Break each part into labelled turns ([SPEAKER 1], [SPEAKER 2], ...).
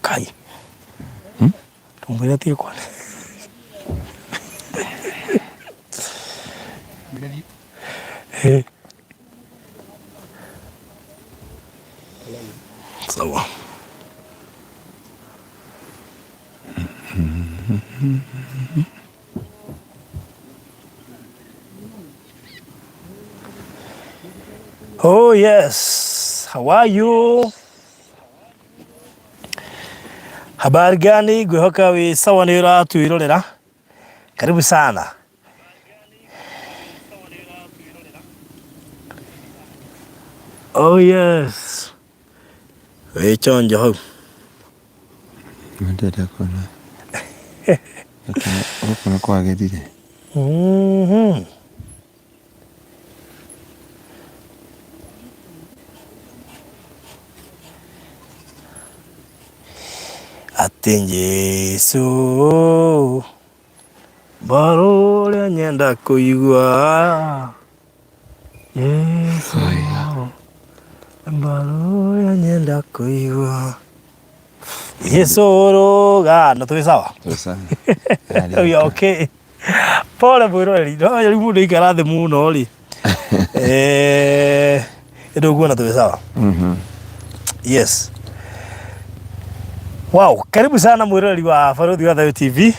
[SPEAKER 1] Kai. Tumwira tie kwa. Sawa. Oh yes. How are you? Habari gani? Gwihoka wi sawa ni uratuirorera. Karibu sana. Oh yes. We chonjo hau.
[SPEAKER 2] Ndenda kona. Okona kwagethire.
[SPEAKER 1] Ati Jesu barore nyenda kuigua. Yesu barore nyenda kuigua. Yesu roga no tuwe sawa.
[SPEAKER 2] Tuwe sawa.
[SPEAKER 1] We okay. Pole bwirori no yari mundu ikara the muno ri. Ndio na tuwe sawa. Yes. Wow, karibu sana mwirori wa Barũthi wa Thayũ TV.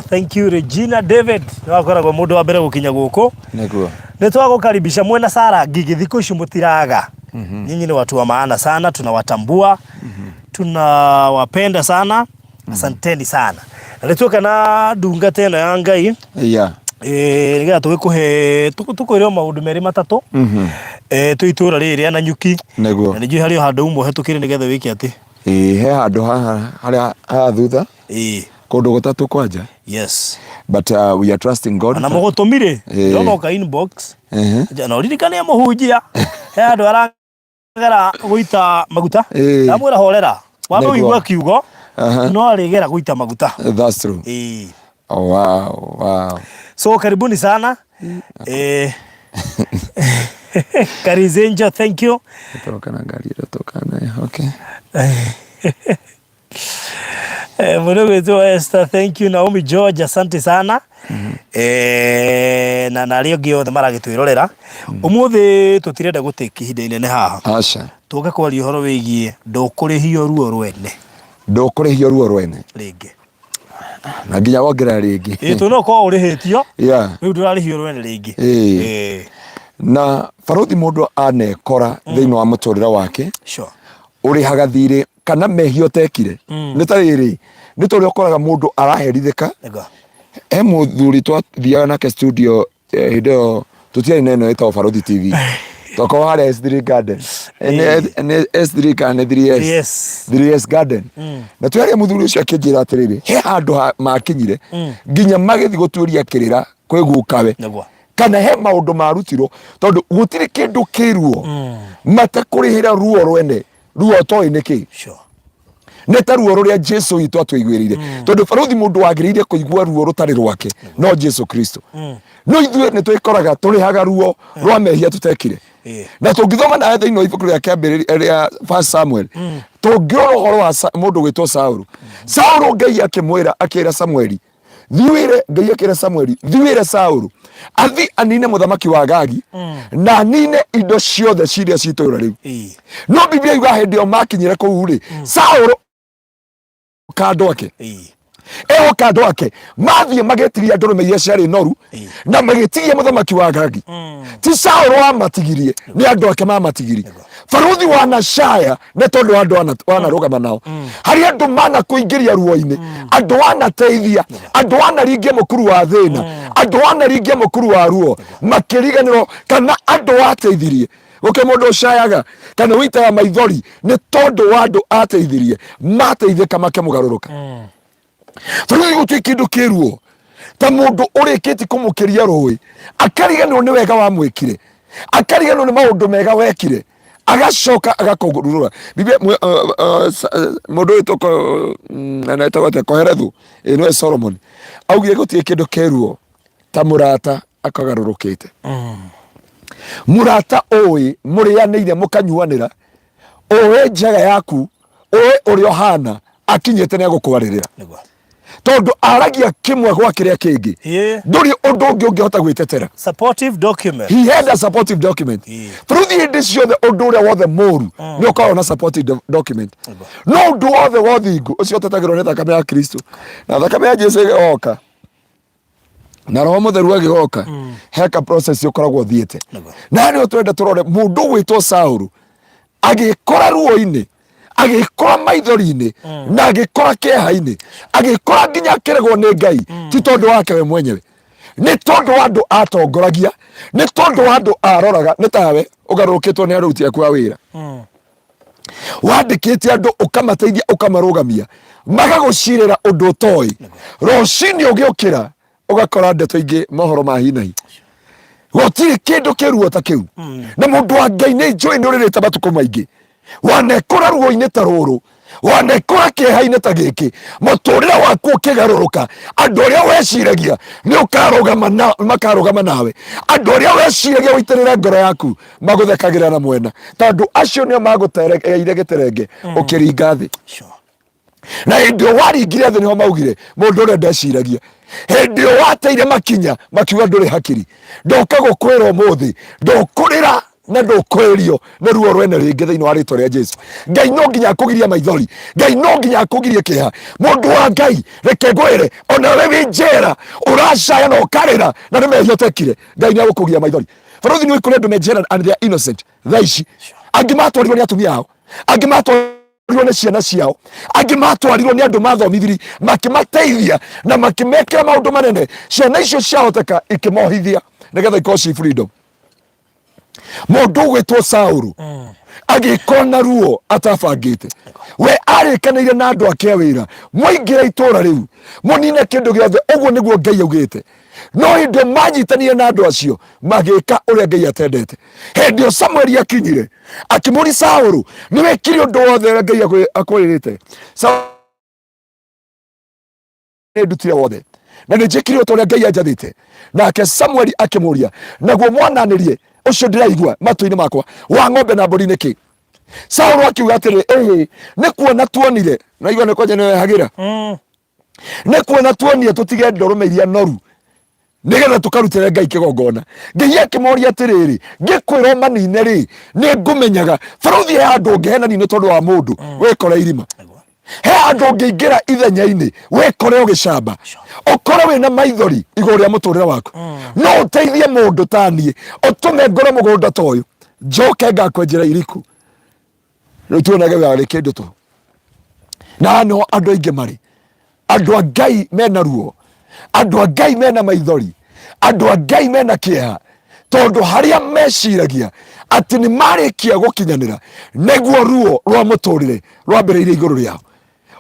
[SPEAKER 1] Thank you Regina David. Wakoragwo mundu wa mbere gukinya guku.
[SPEAKER 2] Niguo.
[SPEAKER 1] Nitwagukaribisha mwena Sara Ngigi thikũ ici mutiraga. Nyinyi ni watu wa maana sana, tunawatambua. Tunawapenda sana. Asanteni sana. Na nituka na ndunga tena ya Ngai.
[SPEAKER 2] Yeah.
[SPEAKER 1] Nigetha tugikuhe tukwire maundu meri matatu. Tuitura riri ana nyuki.
[SPEAKER 2] Niguo.
[SPEAKER 1] Na nijui hari handu umwe hetukire nigetha wiki ati.
[SPEAKER 2] He handu haria thutha. Kundu gutatu kwanja.
[SPEAKER 1] Yes.
[SPEAKER 2] But we are trusting God.
[SPEAKER 1] Na mugutumire. Ndono ka inbox. Na uririkane muhunjia. He handu aragera guita maguta. Amwira horera. Waba wigua kiugo. No arigera guita maguta.
[SPEAKER 2] That's true. Oh wow. So
[SPEAKER 1] karibuni sana. Karizenja, thank you.
[SPEAKER 2] Toka na gari toka na. Okay.
[SPEAKER 1] Mwana wetu Esther, thank you. Naomi George, asante sana. Na nario giothe maragitwirorera. Umuthi tutirenda guteki ihinda inene haha.
[SPEAKER 2] Asha.
[SPEAKER 1] Tuka kwaria horo wigie Ndukurihio ruo Rwene.
[SPEAKER 2] Ndukurihio ruo Rwene.
[SPEAKER 1] Ringi.
[SPEAKER 2] Na nginya wongera ringi.
[SPEAKER 1] Tuno ko urihitio.
[SPEAKER 2] Yeah.
[SPEAKER 1] Riu ndurarihio Rwene ringi.
[SPEAKER 2] Na Barũthi mundu anekora thiini wa muturira wake.
[SPEAKER 1] Sure.
[SPEAKER 2] Urihaga thirĩ kana mehio tekire. Nĩ ta rĩrĩ, nĩ tũrĩ ũkoraga mũndũ araherithĩka. He mũthuri twathiaga nake studio hĩndĩ ĩyo tũtiarĩ na ĩno ĩtagwo Barũthi TV. Toko harĩa S3 Garden. S3 kana 3S Garden. Na tũarĩ mũthuri ũcio akĩnjĩra atĩrĩrĩ, he handũ makinyire nginya magĩthi gũtuĩria kĩrĩra kwĩgukawe. Kana he maũndũ marutirwo tondũ gũtirĩ kĩndũ kĩruo matakũrĩhĩra ruo Rwene. Ruo toĩ nĩkĩ?
[SPEAKER 1] Sure.
[SPEAKER 2] Nĩ ta ruo rũrĩa Jesu witũ atũiguĩrĩire. Tondũ Barũthi mũndũ wagĩrĩire kũigua ruo rũtarĩ rwake no Jesu Kristo. No ithuĩ nĩ twĩkoraga tũrĩhaga ruo rwa mehia tũtekire. Na tũngĩthoma nawe thĩinĩ wa ibuku rĩa kĩambĩrĩria rĩa Samuel, tũngĩrora ũhoro wa mũndũ gwĩtwo Saũlũ. Saũlũ Ngai akĩĩra Samueli, thiwĩre Ngai akĩĩra Samueli, thiwĩre Saũlũ athi anine mũthamaki wa Agagi na anine indo ciothe ciria citũũra rĩu. No Biblia yuga hĩndĩ ĩyo makinyire kũu rĩ, Saũlũ kando ake. Kando ake mathiĩ magetiria ndũrũme iria ciarĩ noru na magĩtigia mũthamaki wa Agagi. Ti Saũlũ wamatigirie, nĩ andũ ake mamatigirie. Barũthi wanacaya nĩ tondũ andũ wanarũgama nao. Harĩ andũ manakũingĩria ruo-inĩ, andũ wanateithia, andũ wanaringia mũkuru wa thĩna, andũ wanaringia mũkuru wa ruo, makĩriganĩrwo kana andũ wateithirie. Gũkĩ mũndũ ũcayaga kana wĩitaga maithori nĩ tondũ wa andũ ateithirie, mateithĩka makĩmũgarũrũka. Barũthi gũtirĩ kĩndũ kĩruo ta mũndũ ũrĩkĩti kũmũkĩria rũĩ, akariganĩrwo nĩ wega wamwĩkire, akariganĩrwo nĩ maũndũ mega wekire, agacoka agakũgũrũra. Biblia mũndũ wĩtwo anetagwo Koherethu nĩwe Solomon augire gũtirĩ kĩndũ kĩruo ta mũrata akagarũrũkĩte. Mũrata ũĩ mũrĩanĩire mũkanyuanĩra, ũĩ njaga yaku urio hana akinyete ne agukwaririra tondu aragia kimwe gwa kiria kingi nduri undu ungi ungihota gwitetera.
[SPEAKER 1] Supportive document.
[SPEAKER 2] He had a supportive document. Through the edition the undu uria wothe moru ni ukawa na supportive document. No undu wothe wothingu ucio tetagirwo ni thakame ya Kristo na thakame ya Jesu igoka na roho mutheru agigoka heka process ukoragwo thiete na ni utwenda turore mundu gwitwo Saulu agikora ruo-ini agikora maithori-ini na agikora keha-ini agikora nginya kiregwo ni Ngai ti tondu wake we mwenyewe ni tondu wa andu atongoragia ni tondu wa andu aroraga ni tawe ugarukitwo ni aruti aku a wira wandikite andu ukamateithia ukamarugamia magagucirira undu toi rocini ugiukira ugakora ndeto ingi mohoro ma hinahi gutiri kindu kiruo ta kiu na mundu wa Ngai ni njui nduririte matuko maingi wanekora ruo-ini ta ruru wanekora keha-ini ta giki muturire waku ukigaruruka andu aria weciragia ni makarugama nawe andu aria weciragia witirire ngoro yaku maguthekagira na mwena tondu acio nio magutereire giterenge ukiringa thi na hindi waringire thi niho maugire mundu uria ndeciragia hindi wateire makinya makiuga nduri hakiri ndoka gukwira umuthi ndukurira na ndukwirio na ruo rwene ringi thiini wa ritwa ria Jesu. Ngai no nginya akugiria maithori, Ngai no nginya akugirie kiha. Mundu wa Ngai reke ngwire ona we wi njera uracaya na ukarira na nimehia utekire Ngai ni agukugia maithori. Faruthi ni kule ndu menjera and they are innocent thaici angi matwarirwo ni atumia ao angi matwarirwo ni ciana ciao angi matwarirwo ni andu mathomithiri makimateithia na makimekira maundu manene ciana icio ciahoteka ikimohithia nigetha ikoci freedom. Mundu gwitwo Saulu agikona ruo atabangite we arikanire na andu ake wira muingira itura riu munine kindu giothe uguo niguo Ngai augite no hindi manyitanire na andu acio magika uria Ngai atendete. Hindi Samuel akinyire akimuri Saulu ni wekire undu wothe Ngai akwiririte Saulu ndutire wothe na njikire utoria Ngai anjathite nake Samuel akimuria naguo mwananirie ucio ndiraigua matu-ini makwa wa ng'ombe na mburi niki. Saulu akiuga atiri ni kuona tuonire na igwa ni kwaje ni hagira ni kuona tuonire tutige ndorume iria noru nigetha tukarutire Ngai kigongona. Ngai akimoria atiriri ngikwira manine ri ni ngumenyaga faruthi ya andu ngehena ni tondu wa mundu wikore irima he andu ngiingira ithenya-ini wikore ugicamba ukore wina maithori iguru ria muturire waku no uteithie mundu tanie utume ngoro mugunda toyu njoke ngakwenjera iriku riu tuonage wari kindu tu na no andu aingi mari andu a Ngai mena ruo andu a Ngai mena maithori andu a Ngai mena kieha tondu haria meciragia ati ni marikia gukinyanira neguo ruo rwa muturire rwambiriire iguru riao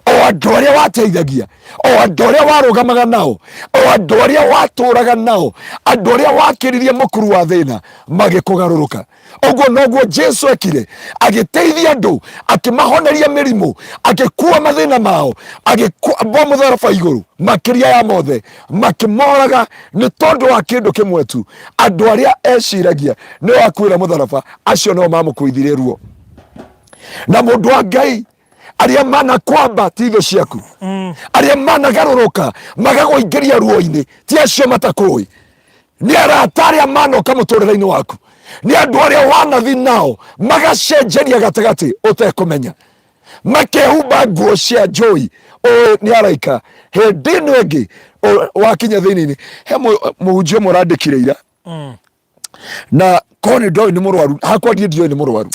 [SPEAKER 2] o andu aria wateithagia o andu aria warugamaga nao o andu aria waturaga nao andu aria wakiririe mukuru wa thina magikugaruruka. Oguo noguo Jesu ekire agiteithia andu akimahoneria mirimu agikua mathina mao agikua mutharaba iguru makiria ya mothe makimoraga ni tondu wa kindu kimwe tu andu aria eciragia ni wakwira mutharaba acio no mamukuithirie ruo na mundu wa Ngai aria mana kwamba titho ciaku aria mana garuruka magaguingiria ruo-ini ti acio matakui ni arataria mano kamuturire-ini waku ni andu aria wanathi nao magacenjeria gatagati utekumenya makehumba nguo cia njui ni araika hindi ino ingi wakinya thiini-ini he muhunjia murandikire ira na koni ndoi ni murwaru hakwa ndioi ni murwaru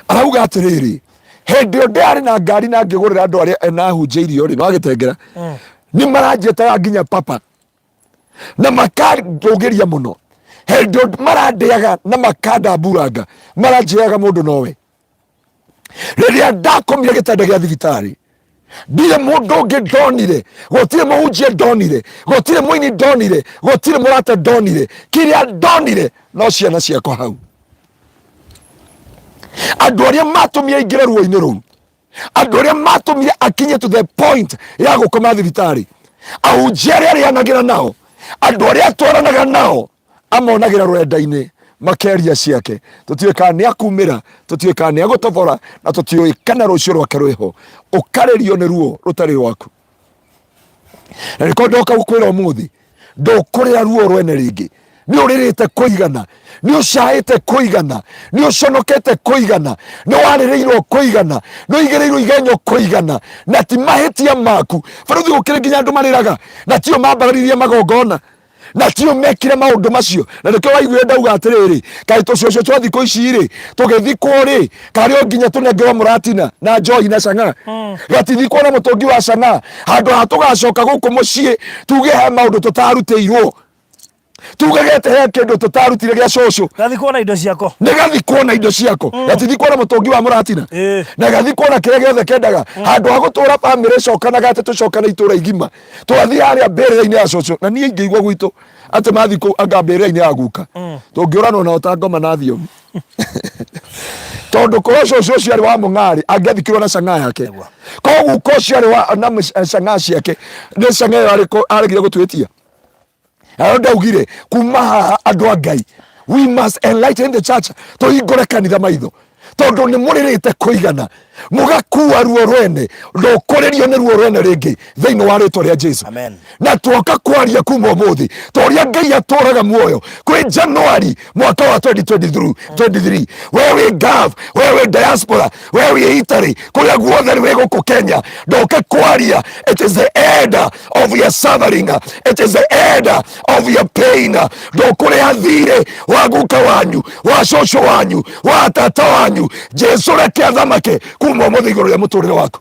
[SPEAKER 2] arauga atiriri hindi o ndari na ngari na ngigurira andu aria nahunjia irio ri magitengera ni maranjetaga nginya papa na makandugiria muno hindi marandiaga na makandamburanga maranjiaga mundu nowe riria ndakomire gitanda gia thibitari ndire mundu ungi ndonire gutire muhunjia ndonire gutire muini ndonire gutire murata ndonire kiria ndonire no ciana ciakwa hau andu aria matumire ingire ruo-ini ruu andu aria matumire akinye to the point ya gukoma thibitari ahunjia aria arianagira nao andu aria atwaranaga nao amonagira rwenda-ini makeria ciake tutiwe kana ni akumira tutiwe kana ni agutobora na tutiwe kana rucio rwake rwiho ukaririo ni ruo rutari rwaku na niko ndoka gukwira umuthi ndukurira ruo rwene ringi ni uririte kuigana ni ushaite kuigana ni uconokete kuigana ni warireirwo kuigana ni igereirwo igenyo kuigana na ti mahitia maku baruthi gukire nginya andu mariraga na tio mambagaririe magongona na tio mekire maundu macio na nikio waiguire ndauga atiriri kai tucio twa thiko ici ri tugithikwo ri kario nginya tunengerwo muratina na njoi na canga gatithikwo na mutungi wa canga handu ha tugacoka guku mucii tuge he maundu tutarutiirwo tugagete he kindu tutarutire gia coco
[SPEAKER 1] gathikwo na indo ciako
[SPEAKER 2] ni gathikwo na indo ciako gatithikwo na mutungi wa muratina na gathikwo na kiria giothe kendaga handu ha gutura family cokanaga ati tucokana itura igima twathi haria mbere-ini ya coco na nie ingĩigua gwitu ati mathiko anga mbere-ini ya guka tungiurana na utangoma na thiomi tondu korwo coco ucio ari wa mung'ari angĩathikirwo na canga yake koguo ko ucio ari wa na canga ciake ni canga yo aregire gutwitia ndaugire kuma haha andu a Ngai we must enlighten the church tuhingure kanitha maitho tondu ni muririte kuigana mugakua ruo rwene ndukuririo ni ruo rwene ringi thiini wa ritwa ria Jesu na twoka kwaria kuma umuthi toria Ngai aturaga muoyo kwi January mwaka wa 2023 wewe gav wewe diaspora wewe Italy kuria guothe ni guku Kenya ndoka kwaria it is the end of your suffering it is the end of your pain ndokuria thire wa guka wanyu wa coco wanyu wa tata wanyu Jesu reke athamake kuma umuthi iguru ria muturire waku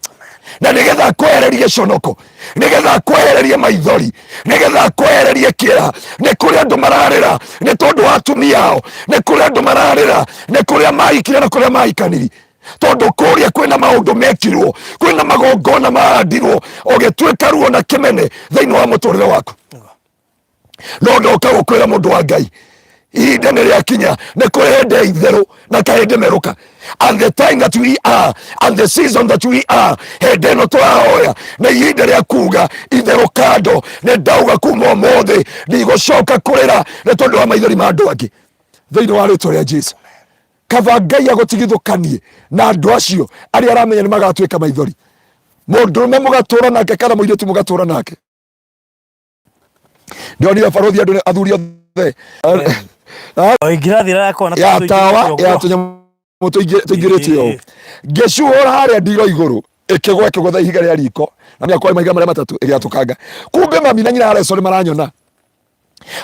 [SPEAKER 2] na nigetha kwehererie conoko nigetha kwehererie maithori nigetha kwehererie kiera ni kuri andu mararira ni tondu wa atumia ao ni kuri andu mararira ni kuri maikire na kuri maikaniri tondu kuria kwina maundu mekirwo kwina magongona mahandirwo ugituika ruo na kimene thiini wa muturire waku no ndoka gukwira mundu wa Ngai ihinda nĩ rĩakinya nĩ kũrĩ hĩndĩ itherũ na kahĩndĩ meruka and the time that we are and the season that we are hĩndĩ ĩno tũrahoya na ihinda rĩa kuga itherũ kando nĩ ndauga kuma ũmũthĩ ndigũcoka kũrĩra nĩ tondũ wa maithori ma andũ angĩ thĩinĩ wa rĩtwa rĩa Jesu kaba Ngai agũtigithũkanie na andũ acio arĩa aramenya nĩ magatuĩka maithori mũndũrũme mũgatũra nake kana mũirĩtu mũgatũra nake ndionire barothi andũ athuri othe
[SPEAKER 1] oingirathira yakona
[SPEAKER 2] ya tawa ya tunyamu tuingĩrĩtio ngĩcuhũra harĩa ndiro igũrũ ĩkĩgwa ĩkĩgũtha ihiga rĩa riko na mĩako mahiga marĩa matatũ ĩgĩatũkanga kumbe mami na nyina Hareco nĩ maranyona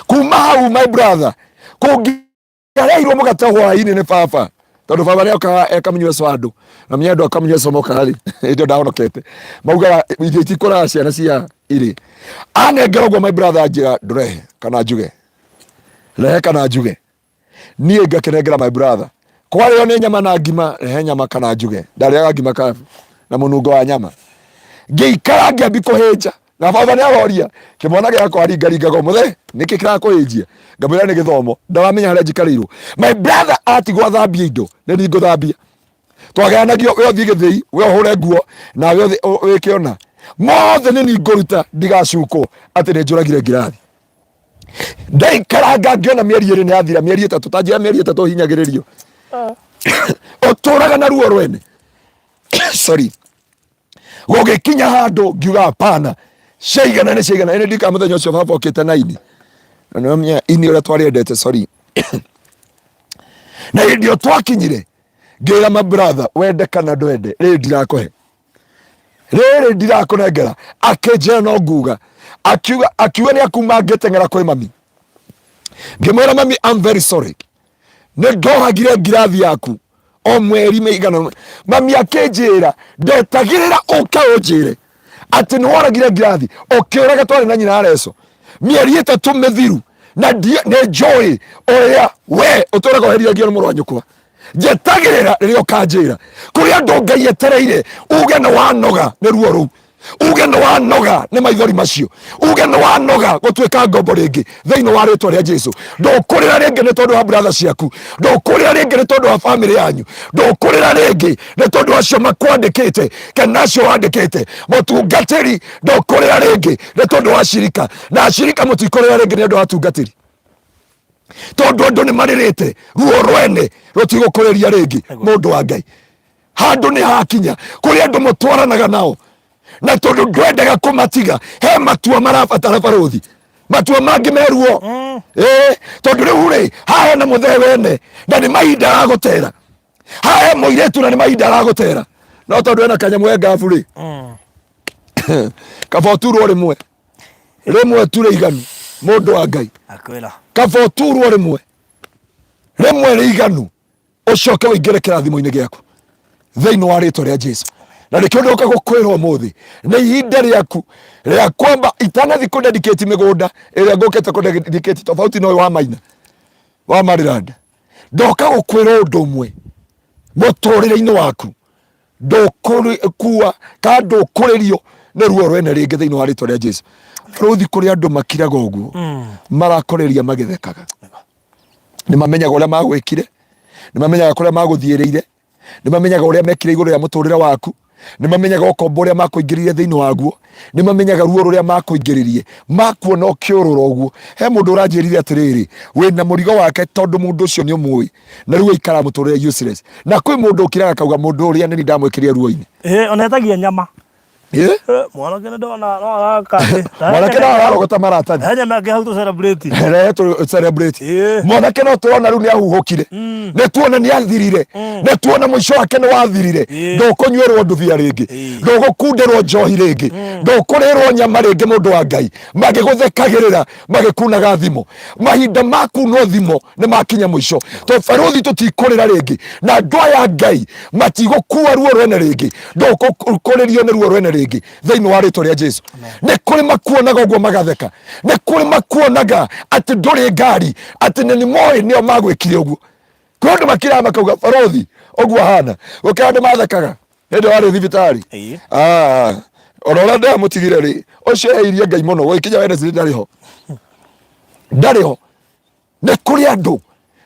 [SPEAKER 2] kuma hau my brother kũngĩareirwo mũgate hwaĩ-inĩ nĩ baba tondu baba nĩokaga ekamũnyua andu na menya andu akamunyua mokari indo ndahonokete maugaga itikũraga ciana cia irĩ anengera ũguo my brother njĩra ndũrehe kana njuge rehe kana njuge niĩ ngakĩnengera my brother kwarĩo nĩ nyama na ngima rehe nyama kana njuge ndarĩaga ngima kabu na mũnungo wa nyama ngĩikara ngĩambi kũhĩnja na baba nĩaroria kĩmwana gĩakwa ringaringaga mũthe nĩkĩ kĩrakũhĩnjia ngamwĩra nĩ gĩthomo ndawamenya harĩa njikarĩirwo my brother atigwo athambia indo nĩ niĩ ngũthambia twageanagio we ũthiĩ gĩthĩi we ũhũre nguo na we wĩkĩona mothe nĩ niĩ ngũruta ndigacukwo atĩ nĩ njũragire ngirathi ndaikaranga ngĩona mĩeri ĩrĩ nĩ yathira mĩeri ĩtatũ tanjĩra mĩeri ĩtatũ hinyagĩrĩrio ũtũraga na ruo rwene sorry gũgĩkinya handũ ngiuga hapana ciaigana nĩ ciaigana ĩnĩ ndika mũthenya ũcio baba okĩte na ini na nĩmenya ini ũrĩa twarĩendete sorry na hĩndĩ ĩyo twakinyire ngĩra my brother wende kana ndwende rĩrĩ ndirakũhe rĩrĩ ndirakũnengera akĩnjĩra no nguga akiuga nĩ akuma ngĩteng'era kwĩ mami ngĩmwĩra mami I'm very sorry nĩ ndohagire ngirathi yaku o mweri mĩigana mami akĩnjĩra ndetagĩrĩra ũke ũnjĩre atĩ nĩ woragire ngirathi ũkĩũraga twarĩ na nyina Hareco mĩeri ĩtatũ mĩthiru na nĩ njũĩ ũrĩa we ũtũraga ũherithagio nĩ mũrũ wa nyũkwa njetagĩrĩra rĩrĩa ũkanjĩra kũrĩa andũ Ngai etereire uge nĩ wanoga nĩ ruo rũu uge nĩ wanoga nĩ maithori macio uge nĩ wanoga gũtuĩka ngombo rĩngĩ thĩinĩ wa rĩtwa rĩa Jesu ndũkũrĩra rĩngĩ nĩ tondũ wa brother ciaku ndũkũrĩra rĩngĩ nĩ tondũ wa family yanyu ndũkũrĩra rĩngĩ nĩ tondũ acio makwandĩkĩte kana acio wandĩkĩte mũtungatĩri ndũkũrĩra rĩngĩ nĩ tondũ wa shirika na shirika mũtikũrĩra rĩngĩ nĩ andũ wa tungatĩri tondu andu ni maririte ruo rwene rutigukureria ringi mundu wa Ngai. Handu ni hakinya kuri andu mutwaranaga nao na tondu ndwendaga kumatiga he matua marabatara baruthi matua mangi meruo tondu riu ri hahe na muthee wene na ni mahinda agutera hahe muiretu na ni mahinda agutera no tondu ena kanyamu engabu ri kaboturwo rimwe tu riganu mundu wa Ngai
[SPEAKER 1] akwira
[SPEAKER 2] kaboturwo rimwe riganu ucoke wingire kirathimo-ini giaku thiini wa ritwa ria Jesu. Na nikio ndoka gukwira umuthi ni ihinda riaku ria kwamba itanathi kudedicate migunda iria ngukite kudedicate tofauti no wa Maina wa Mariranda. Ndoka gukwira undu umwe muturire-ini waku ndukua ka ndukuririo ni ruo rwene ringi thiini wa ritwa ria Jesu. Ruthi kuri andu makiraga uguo marakoreria magithekaga ni mamenyaga uria magwikire ni mamenyaga kuria maguthiiriire ni mamenyaga uria mekire iguru ria muturire waku ni mamenyaga ukombo uria makuingiririe thiini waguo ni mamenyaga ruo ruria makuingiririe makuona ukiurura uguo. He mundu uranjirire atiriri wina murigo wake tondu mundu ucio ni umui na ruo ikara muturire useless na kwi mundu ukiraga kauga mundu uria ni ndamwikiria ruo-ini
[SPEAKER 1] onetagia nyama mwanake ndona no arakande
[SPEAKER 2] mwanake no ararogota maratathi
[SPEAKER 1] hanya make hau to celebrate
[SPEAKER 2] mwanake no tuona riu ni ahuhukire ni tuona ni athirire ni tuona mwisho wake ni wathirire ndukunywerwo nduthia ringi ndugukundirwo njohi ringi ndukurirwo nyama ringi mundu wa Ngai magiguthekagirira magikunaga thimo mahinda maku no thimo ni makinya mwisho to baruthi tutikurira ringi na ndwa ya Ngai matigukua ruo rwene ringi ndukuririo ni ruo rwene ringi thiini wa ritwa ria Jesu. Ni kuri makuonaga uguo magatheka ni kuri makuonaga ati nduri ngari ati ni moi nio magwikire uguo kundu makira makauga baruthi uguo hana gukira andu mathekaga hindi wari thibitari orora nda mutigire ri ucio eirie Ngai muno gwikinya wene ndariho ni kuri andu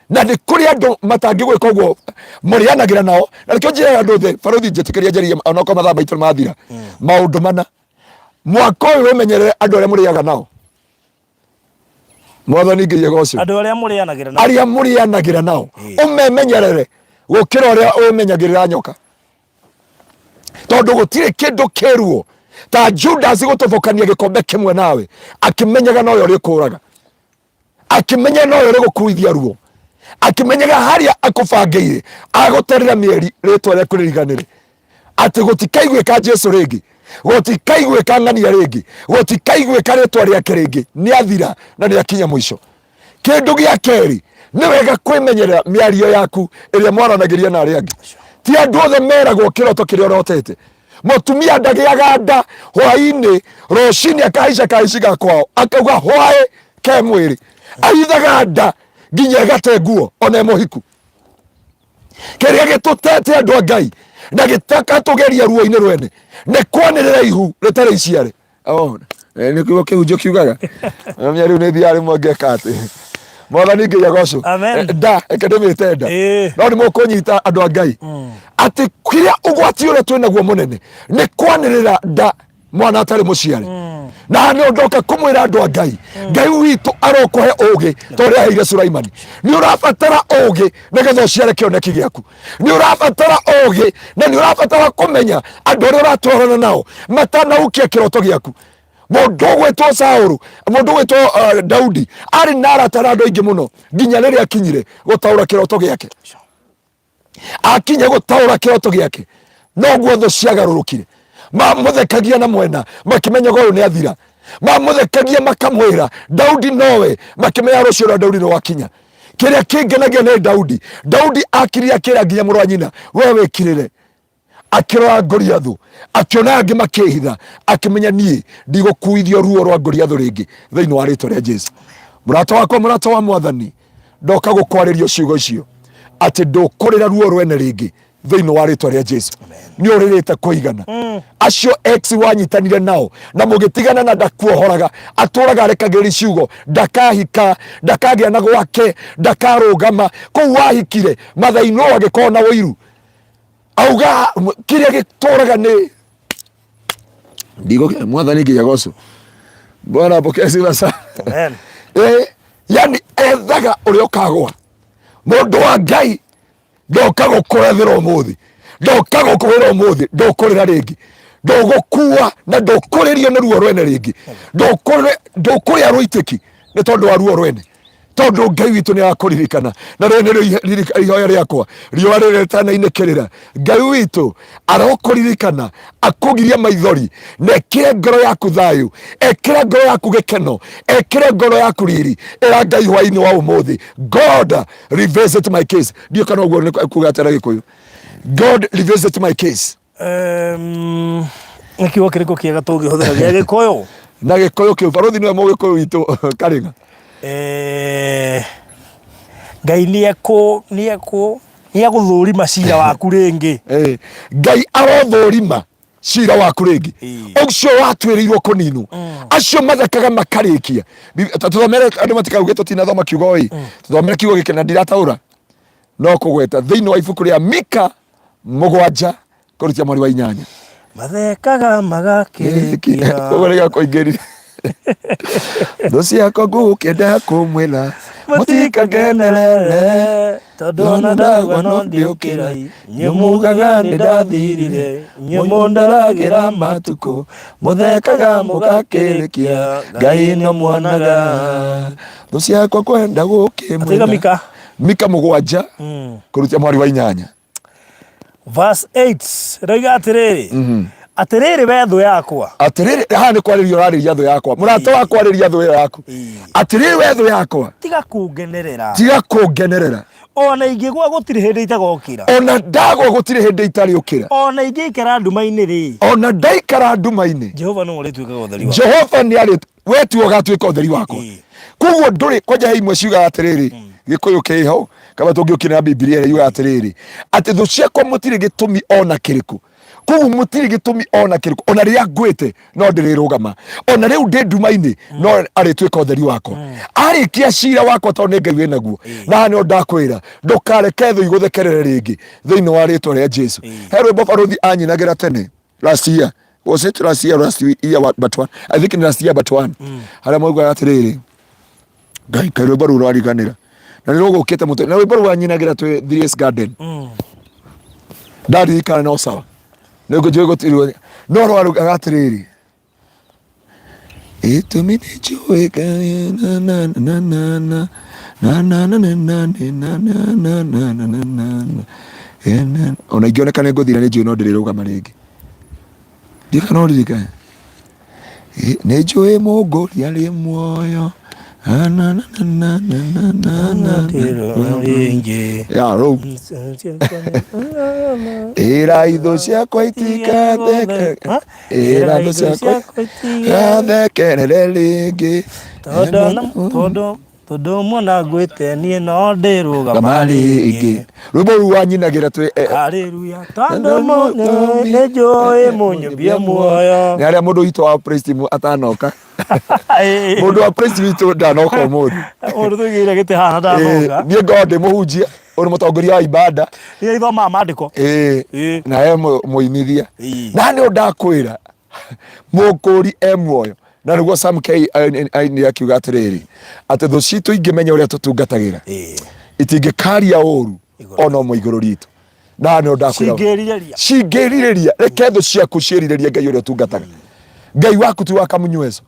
[SPEAKER 2] na ni kuri andu matangigwika uguo murianagira nao na nikio njira andu the baruthi njetikiria njerie onako mathaa maitu mathira maundu mana mwako uyu umenyerere andu aria muriaga nao mwathani Ngai agocio
[SPEAKER 1] andu
[SPEAKER 2] aria murianagira nao umemenyerere gukira uria umenyagirira nyoka tondu gutire kindu kiruo ta Judas gutobokania gikombe kimwe nawe akimenyaga no uri kuraga akimenya no uri gukuithia ruo akimenyaga haria akubangeire agoterera mieri ritwa ria kuririganire ati gutikaigwika Jesu ringi gutikaigwika ng'ania ringi gutikaigwika ritwa riake ringi ni athira na ni akinya mwisho. Kindu gia keri ni wega kwimenyerera miario yaku iria mwaranagiria na aria angi ti andu othe meragwo kiroto kiria urotete mutumia ndagiaga nda hwaini rucini akaisha kwao akauga hwae ke mwiri aithaga nda nginya gate nguo ona muhiku kiria gitutete andu a Ngai na gitaka tugeria ruo-ini rwene ni kwanirira ihu ritari iciare ni kiugo kihunjio kiugaga amya riu ni thiari mwangeka ati mwathani Ngai agoco nda ekendimite nda no ni mukunyita andu a Ngai ati kiria ugwati uria twinaguo munene ni kwanirira nda mwana atari muciari na ni ndoka kumwira andu a Ngai Ngai witu arokuhe ugi toria heire Sulaimani ni urabatara ugi nigetha uciare kioneki giaku ni urabatara ugi na ni urabatara kumenya andu aria uratwarana nao matanaukia kiroto giaku mundu gwetwo Saulu mundu gwetwo Daudi ari naratara andu aingi muno nginya riria akinyire gutaura kiroto giake akinya gutaura kiroto giake no guotho ciagarurukire mamuthekagia na mwena makimenyaga uyu ni athira mamuthekagia makamwira Daudi nowe makimenya rucio rwa Daudi no wakinya kiria kingenagia ni Daudi akiria akira nginya muru wa nyina we wikirire akirora Goliathu akiona angi makihitha akimenya nie ndigukuithio ruo rwa Goliathu ringi thiini wa ritwa ria Jesu. Murata wakwa murata wa Mwathani ndoka gukwaririo ciugo icio ati ndukurira ruo rwene ringi thiini wa ritwa ria Jesu. Ni uririte kuigana acio ex wanyitanire nao na mugitigana na ndakuohoraga aturaga arekagiri ciugo ndakahika ndakagia na gwake ndakarugama kuu wahikire mathaino agikona wiru auga kiria gituraga ni ndigo Mwathani Ngai agoco Bwana apokee sifa sana. Amen. yani ethaga uria ukagwa mundu wa Ngai ndoka gukurethera umuthi ndoka gukwira umuthi ndokurira ringi ndogukua na ndokuririo ni ruo rwene ringi ndokuria rwitiki ni tondu wa ruo rwene tondu Ngai witu ni akuririkana na rene ihoya riakwa riua riretanainekirira Ngai witu arokuririkana akugiria maithori na ekire ngoro yaku thayu ekire ngoro yaku gikeno ekire ngoro yaku riri era Ngai hwaini wa umuthi God revisit my case ndio kana uguo ni kugatera Gikuyu God revisit my case
[SPEAKER 1] Nikiwa kiriko kiega tungihũthĩra gĩa Gĩkũyũ
[SPEAKER 2] na Gĩkũyũ kĩu barothi niwe Mũgĩkũyũ witũ Karĩng'a
[SPEAKER 1] Ngai nĩegũthũrima cira waku rĩngĩ
[SPEAKER 2] Ngai arothũrima cira waku rĩngĩ ũcio watuĩrĩirwo kũninwo acio mathekaga makarĩkia tũthomere andũ matikauge tũtinathoma kiugo tũthomere kiugo gĩkĩ na ndirataũra no kũgweta thĩinĩ wa ibuku rĩa Mika 7 kũrutia mweri wa 8
[SPEAKER 1] mathekaga magakĩrĩkia
[SPEAKER 2] ũguo nĩgakũingĩrire thũ ciakwa ngũkĩenda kũmwĩra mũtikagenerere
[SPEAKER 1] tondũ ona ndagwa no ndiũkĩra nyumugaga nĩndathirire nyumũndaragĩra matukũ mũthekaga mũgakĩrĩkia Ngai no mwonaga
[SPEAKER 2] thũ ciakwa kwenda gũkĩmwĩra Mika 7 kũrutia mweri wa 8
[SPEAKER 1] verse 8 roiga atĩrĩrĩ atĩrĩrĩ we thũ yakwa
[SPEAKER 2] atĩrĩrĩ haha nĩ kwarĩria ũrarĩria thũ yakwa mũrata wa kwarĩria thũ yaku atĩrĩrĩ we thũ yakwa tiga kũngenerera
[SPEAKER 1] ona ingĩgwa gũtirĩ hĩndĩ itagokĩra
[SPEAKER 2] ona ndagwa gũtirĩ hĩndĩ itarĩũkĩra
[SPEAKER 1] ona ingĩikara nduma-inĩ rĩ
[SPEAKER 2] ona ndaikara nduma-inĩ
[SPEAKER 1] Jehova no arĩtuĩkaga ũtheri wakwa
[SPEAKER 2] Jehova nĩ we tu ũgatuĩka ũtheri wakwa koguo ndũrĩ kwanja imwe ciugaga atĩrĩrĩ Gĩkũyũ kĩ hau kama tũngĩũkĩra Biblia yuga atĩrĩrĩ atĩ thũ ciakwa mũtirĩ gĩtũmi ona kĩrĩkũ koguo mũtirĩ gĩtũmi ona kĩrĩkũ ona rĩrĩa ngwĩte no ndĩrĩrũgama ona rĩu ndĩ nduma-inĩ no arĩtuĩka ũtheri wakwa arĩkia cira wakwa tondũ nĩ Ngai wĩnaguo na nĩo ndakwĩra ndũkareke thũ igũthekerere rĩngĩ thĩinĩ wa rĩtwa rĩa Jesu he rwĩmbo barothi anyinagĩra tene last year was it last year but one I think in last year but one harĩa moigaga atĩrĩrĩ Ngai kaĩ rwĩmbo rũu rwariganĩra na nĩ rũgũkĩte mũtwe na rwĩmbo rũu anyinagĩra twĩ 3S Garden ndaririkana no sawa nĩguo njũĩ gũtirwo no rwarugaga atĩrĩrĩ itũmi nĩ njũĩ ona ingĩoneka nĩ ngũthira nĩ njũĩ no ndĩrĩrũgama rĩngĩ ndika no ririkane nĩ njũĩ mũngũria rĩ muoyo iraitho ciakwa itikatheka iraitho ciakwa itikathekerere rĩngĩ
[SPEAKER 1] tondũ mwana ngwĩte niĩ no ndĩrũgama rĩngĩ
[SPEAKER 2] rwĩmbo rũu wanyinagĩra twĩ
[SPEAKER 1] haleluya tondũ nĩ njũĩ mũnyũmbia muoyo
[SPEAKER 2] nĩ harĩa mũndũ witũ wa praise team atanoka mundu wa praise witũ ndanoka ũmũthĩ
[SPEAKER 1] mũndũ tũigĩire gĩtĩ haha ndanoka
[SPEAKER 2] niĩ ngoragwo ndĩmũhunjia ũyũ nĩ mũtongoria wa ibada
[SPEAKER 1] nĩ ithomaga maandĩko
[SPEAKER 2] na he mũinithia na nĩ ndakwĩra mũkũri muoyo na nĩguo Sam K nĩ akiuga atĩrĩrĩ atĩ thũ citũ ingĩmenya ũrĩa tũtungatagĩra itingĩkaria ũru ona ũmwe igũrũ ritũ na nĩ ndakwĩra cingĩrirĩria reke thũ ciaku ciĩrirĩrie Ngai ũrĩa ũtungataga Ngai waku tu wa kamunyweso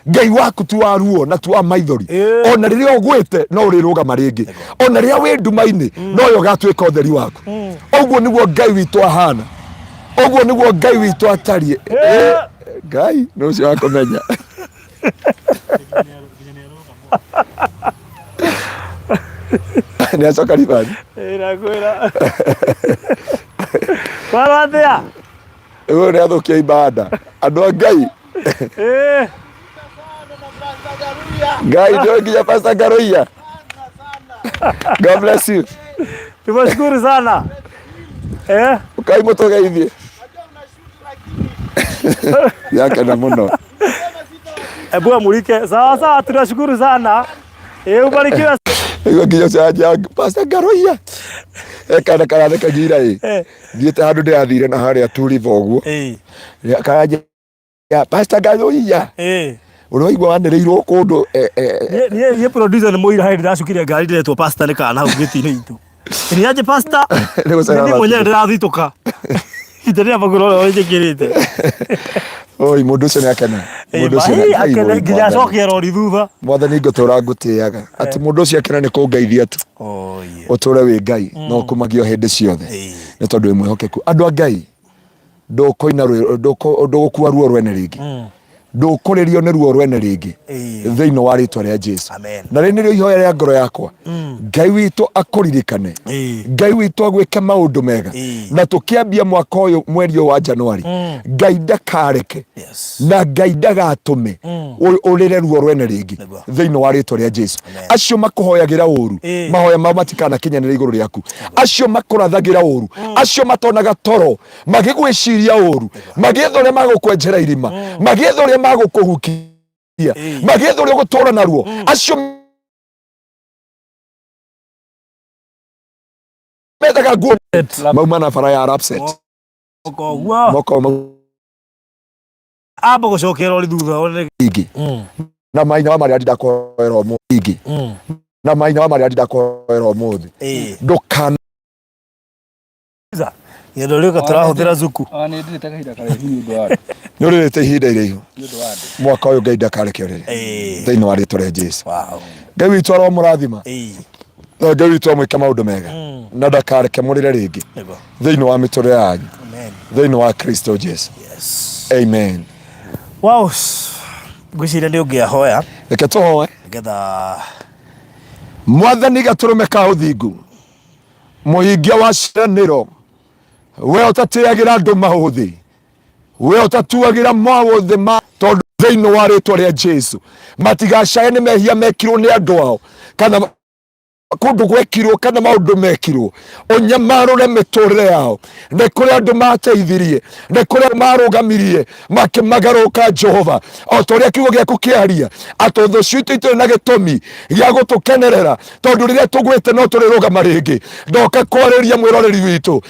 [SPEAKER 2] Ngai waku tu wa ruo na tu wa maithori ona rĩrĩa ũgwĩte no ũrĩrũgama rĩngĩ ona rĩrĩa wĩ nduma-inĩ no yo gatuĩka ũtheri waku ũguo nĩguo Ngai witũ ahana ũguo nĩguo Ngai witũ atariĩ Ngai no ũcio wa kũmenya nĩ acoka ribani
[SPEAKER 1] nakwĩra kwarathĩa
[SPEAKER 2] ũyũ nĩ athũkia ibada andũ a Ngai Ngai ndio nginya Pastor Garoia God bless you
[SPEAKER 1] tunashukuru sana
[SPEAKER 2] ukai mũtũgeithie yake na mũno
[SPEAKER 1] ebu amulike sawa sawa tunashukuru sana ubarikiwe
[SPEAKER 2] nginya caja Pastor Garoia kana theka gira thiĩte handũ ndĩrathire na harĩa turiva ũguo karaja ya Pastor Garoia Uraigwa wandereirwo kundu
[SPEAKER 1] ye producer ni muira haidi ndacukire ngari ndiretwo pastor ni kana hau giti-ini itu. Ni aje pastor? Ni mwenye ndirathituka. Itaria baguro ore njikirite.
[SPEAKER 2] Oi mundu ucio ni akena.
[SPEAKER 1] Mundu ucio ni akena nginya cokia rori thutha.
[SPEAKER 2] Mwathani ngutura ngutiaga. Ati mundu ucio akena ni kungeithia tu. Uture wi Ngai no kumagio hindi ciothe. Ni tondu wi mwihokeku. Andu a Ngai ndukoina ndugukua ruo Rwene ringi. Ndukuririo ni ruo Rwene ringi thiini wa ritwa ria Jesu. Na ri nirio ihoya ria ngoro yakwa. Ngai witu akuririkane. Ngai witu agwike maundu mega. Na tukiambia mwaka uyu mweri wa Januari, Ngai ndakareke na Ngai ndagatume urire ruo Rwene ringi thiini wa ritwa ria Jesu. Acio makuhoyagira uru mahoya ma matikana kinyanira iguru riaku. Acio makurathagira uru, acio matonaga toro magigwiciria uru, magietha uria magukwenjera irima, magietha uria magukuhukia, magietha uria gutura naruo. Acio metaga guo mauma na bara ya upset moko
[SPEAKER 1] abo gucokera uri thutha uri
[SPEAKER 2] igi na maina wa mari ndakoera mu igi na maina wa mari ndakoera muthi ndukana
[SPEAKER 1] yendo reka turahuthira zuku
[SPEAKER 3] ni ndirite kahinda karaihu ni undu wa
[SPEAKER 2] ni uririte ihinda iraihu mwaka uyu Ngai ndakareke urire thiini wa ritwa ria Jesu. Ngai witu aromurathima Ngai witu amwike maundu mega na ndakareke murire ringi thiini wa miturire yanyu thiini wa Kristo Jesu. Amen.
[SPEAKER 1] Wow, gwiciria ndi ungiahoya
[SPEAKER 2] reke tuhoe
[SPEAKER 1] getha
[SPEAKER 2] Mwathani gaturume ka uthingu muhingia wa ciraniro we utatiagira andu mauthi we utatuagira mauthi ma tondu thiini wa ritwa ria Jesu matigacaye ni mehia mekirwo ni andu ao kana kundu gwekirwo kana maundu mekirwo unyamarure miturire yao ni kuri andu mateithirie ni kuri marugamirie makimagaruka Jehova o toria kiugo giaku kiaria atotho citu itu na gitumi gia gutukenerera tondu riria tugwite no turirugama ringi ndoka kwariria mwiroreri witu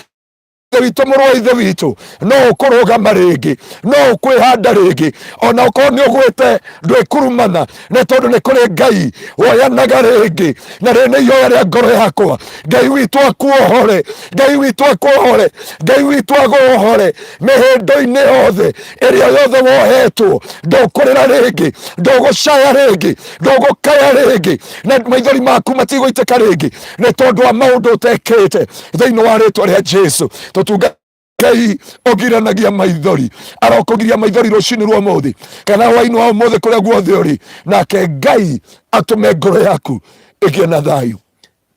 [SPEAKER 2] witu murwa ithe witu no ukurugama ringi no ukwihanda ringi ona ukorwo ni ugwite ndwikurumana ni tondu ni kuri Ngai woyanaga ringi na ri ni ihoya ria ngoro yakwa. Ngai witu akuohore, Ngai witu akuohore, Ngai witu aguohore mihindo-ini yothe iria yothe wohetwo ndukurira ringi ndugucaya ringi ndugukaya ringi na maithori maku matigwitika ringi ni tondu wa maundu utekite thiini wa ritwa ria Jesu. Tutunga Ngai ogiranagia maithori arokugiria maithori rucini rwa muthi kana waini wa muthi kuria guothe uri nake Ngai atume ngoro yaku igie na thayu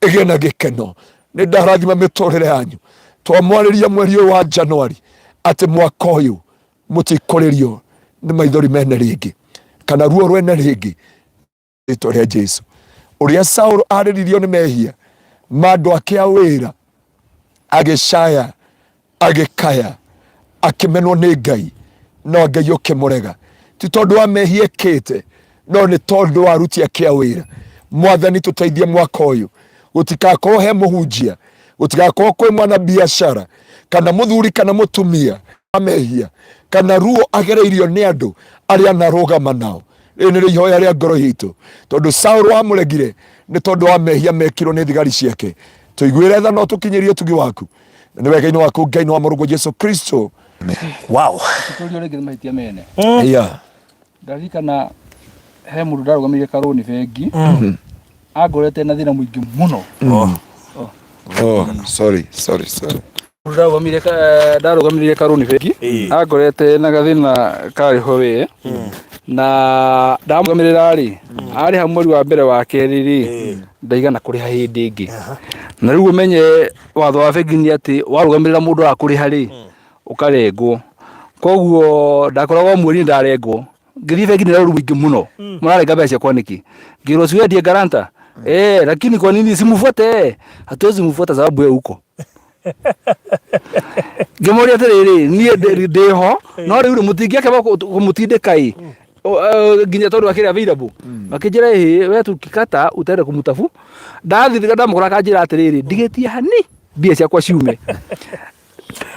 [SPEAKER 2] igie na gikeno. Ni ndarathima miturire yanyu twamwariria mweri wa Januari ati mwaka uyu mutikuririo ni maithori mene ringi kana ruo Rwene ringi ritwa ria Jesu. Uria Saul ariririo ni mehia mandu akia wira agicaya agikaya akimenwo ni Ngai no Ngai ukimurega ti tondu wa mehia kite no ni tondu wa ruti akia wira. Mwathani tuteithie mwaka uyu gutikakorwo he muhunjia gutikakorwo kwi mwana biashara kana muthuri kana mutumia amehia kana ruo agereirio ni andu aria narugama nao. Ni ihoya ria ngoro yitu tondu Saul amuregire ni tondu wa mehia mekirwo ni thigari ciake. Tuiguire tha no tukinyirie tugi waku ni wega-ini waku Ngai wa Mũrungu Jesu Kristo.
[SPEAKER 1] Wow.
[SPEAKER 3] tuturio rege mahitia mene
[SPEAKER 2] ndarikana
[SPEAKER 3] he mundu ndarugamire karuni bengi agorete na thina muingi muno.
[SPEAKER 2] Sorry
[SPEAKER 3] ndarugamire karuni bengi agorete na gathina kariho we na ndamugamirira ri ari ha mweri wa mbere wa keriri ndaigana kuriha hindi ingi na riu umenye watho wa bengi ni ati warugamirira mundu akuriha ri ukarengwo. Koguo ndakoragwo mweri ndarengwo ngithi bengi nira ruingi muno murarenga mbeca kwa niki ngiro siwedie garanta lakini kwa nini simufuate? Hatuwezi mfuata sababu yeye huko Gemoria terere ni ndeho no riu mutingi akaba kumutindika ginya tondu akiri available makijira we tukikata utere kumutafu ndathithika ndamukora kanjira atiriri ndigetie hani mbia ciakwa ciume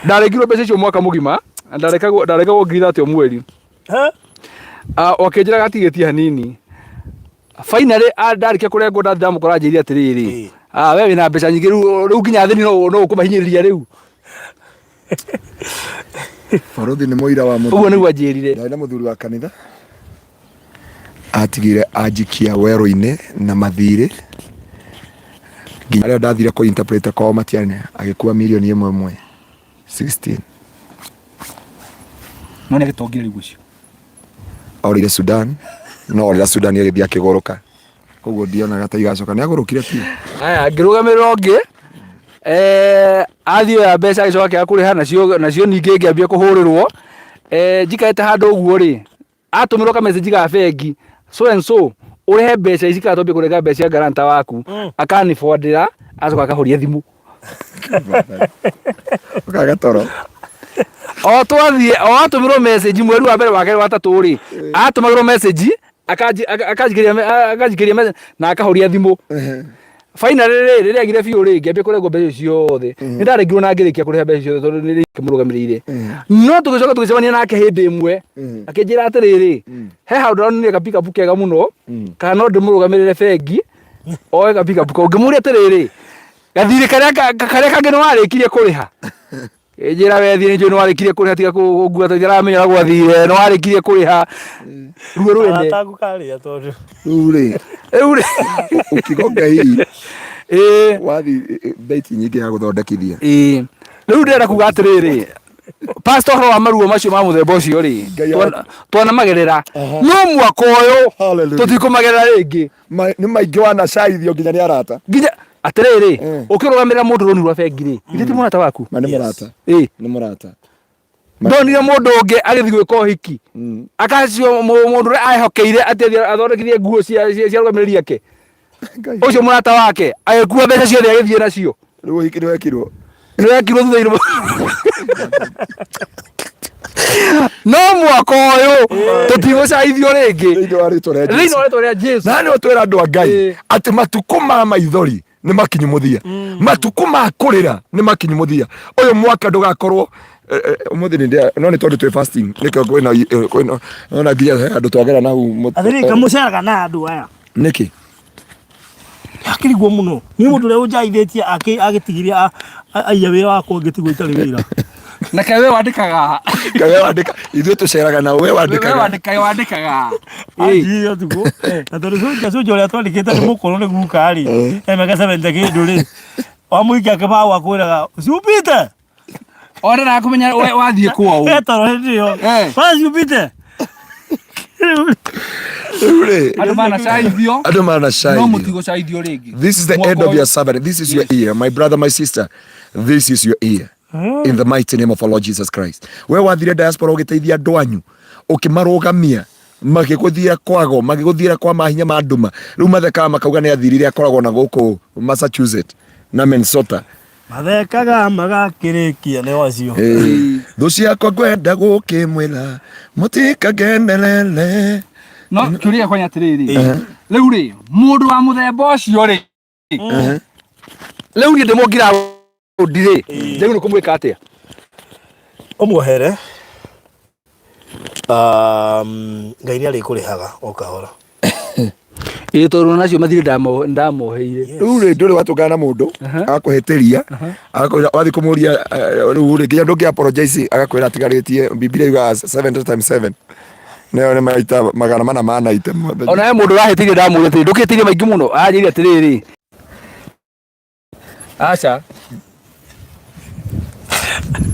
[SPEAKER 3] ndaregirwo mbeca icio mwaka mugima ndarekagwo ngiri 30 mweri Wakenjira gatigeti hanini. Finally ndarikia kurengwo ndamukora njiri atiriri. We wina mbeca nyingi riu nginya thini no ukumahinyiriria riu.
[SPEAKER 2] Borothi ni muira wa muthuri.
[SPEAKER 3] Uguo niguo anjirire.
[SPEAKER 2] Ndaina muthuri wa kanitha. Atigire ajikia wero-ini na mathire. Nginya aria ndathire ku interpreter kwa matiane agikua milioni 1.16.
[SPEAKER 3] None gitongire riu ucio.
[SPEAKER 2] Orire Sudan. No orira Sudan igithia akigoroka. Koguo ndionaga ta igacoka ni agurukire ti.
[SPEAKER 3] Aya ngirugamirira ungi athio ya mbeca icoka kuriha nacio ningi ngiambia kuhurirwo njikaite handu uguo ri atumirwo ka message ga bengi so and so urihe mbeca ici katobie kurega mbeca garanta waku akani fordira acoka akahoria thimu
[SPEAKER 2] Ukaga toro.
[SPEAKER 3] Atumirwo message mweri wa mbere wa kerĩ wa gatatu ri atumagirwo message akajikiria message na akahoria thimu. Finally riri agire biu ri ngiambia kuregwo mbeca ciothe ni ndarengirwo na ngirikia kuriha mbeca ciothe tondu ni kimurugamirire no tugicoka tugicemania nake hindi imwe akinjira atiriri he handu ndonire ka pick up kega muno kana no ndimurugamirire bengi oe ka pick up ko ngimuria atiriri gathiri karia kangi no warikirie kuriha njira we thiri njo no warikirie kuriha tiga kugua tiramenya gwathire no warikirie kuriha Rwene
[SPEAKER 1] atagukaria tondu
[SPEAKER 2] uri ukigonga hii wathi date nyingi ya guthondekithia
[SPEAKER 3] riu ndera kuga atiriri pastor wa maruo macio ma muthemba ucio ri twana magerera no mwaka uyu tutikumagerera ringi
[SPEAKER 2] ni maingi wana caithio nginya ni arata
[SPEAKER 3] nginya atiriri ukirugamirira mundu roni rwa bengi ri ithiti murata waku
[SPEAKER 2] ni murata ni murata
[SPEAKER 3] ndonire mundu ungi agithii gwika uhiki akacio mundu ri aihokeire ateithia athondekithie nguo cia rugamiriria ke ucio murata wake agikua mbeca ciothe agithie nacio
[SPEAKER 2] riu uhiki ni wekirwo
[SPEAKER 3] thutha-ini no mwaka uyu tutigucaithio ringi
[SPEAKER 2] thĩinĩ wa
[SPEAKER 3] rĩtwa rĩa Jesu
[SPEAKER 2] na nĩ twĩra andũ a Ngai atĩ matukũ ma maithori nĩ makinyu mũthia matukũ ma kũrĩra nĩ makinyu mũthia ũyũ mwaka ndũgakorwo umuthi no nĩ tondũ twĩ fasting nĩkĩo kwĩna ona nginya andũ twagera na hau
[SPEAKER 1] athirika muceraga na andũ aya
[SPEAKER 2] nĩkĩ
[SPEAKER 1] akirigwo muno ni mundu uria unjaithitie agitigiria aiya wira wakwa ngitigwo itari wira
[SPEAKER 3] na kawe wandikaga
[SPEAKER 2] ithuĩ tũceraga na we
[SPEAKER 3] wandikaga
[SPEAKER 1] iyo tuko na tondu soja uria twandikite ni mukoro ni guka ri emeka sevenja kindu ri wamuikia kibao akwiraga ciupite
[SPEAKER 3] ora na kumenya wathie kwao
[SPEAKER 1] etoro ndio basi ciupite
[SPEAKER 3] Andũ manacaithio no mũtigocaithio rĩngĩ.
[SPEAKER 2] This is the end of your Sabbath. This is your year, my brother, my sister. This is your year. In the mighty name of our Lord Jesus Christ. We wathire diaspora ugiteithia andũ anyu ukimarugamia magiguthira kwago magiguthira kwa mahinya ma nduma riu mathekaga makauga ni athirire akoragwo na guku Massachusetts na Minnesota
[SPEAKER 1] mathekaga magakirikia ni wacio
[SPEAKER 2] thu ciakwa ngwenda gukimwira mutikagenelele
[SPEAKER 3] no kiuria kwanya atiriri riu ri mundu wa muthemba ucio ri riu ni ndimungira ndire ndigu ni kumwika atia
[SPEAKER 1] umuhere Ngai ni arikurihaga o kahora
[SPEAKER 3] tondu nacio mathiri ndamoheire
[SPEAKER 2] riu ri nduri watungana na mundu agakuhitiria wathi kumuria riu ri nginya ndungi apologize agakwira atigaritie Biblia yuga 7 times 7 neo ni maita magana mana manaite
[SPEAKER 3] ona he mundu rahitirie ndamwire ndukitirie maingi muno anjiri atiriri acha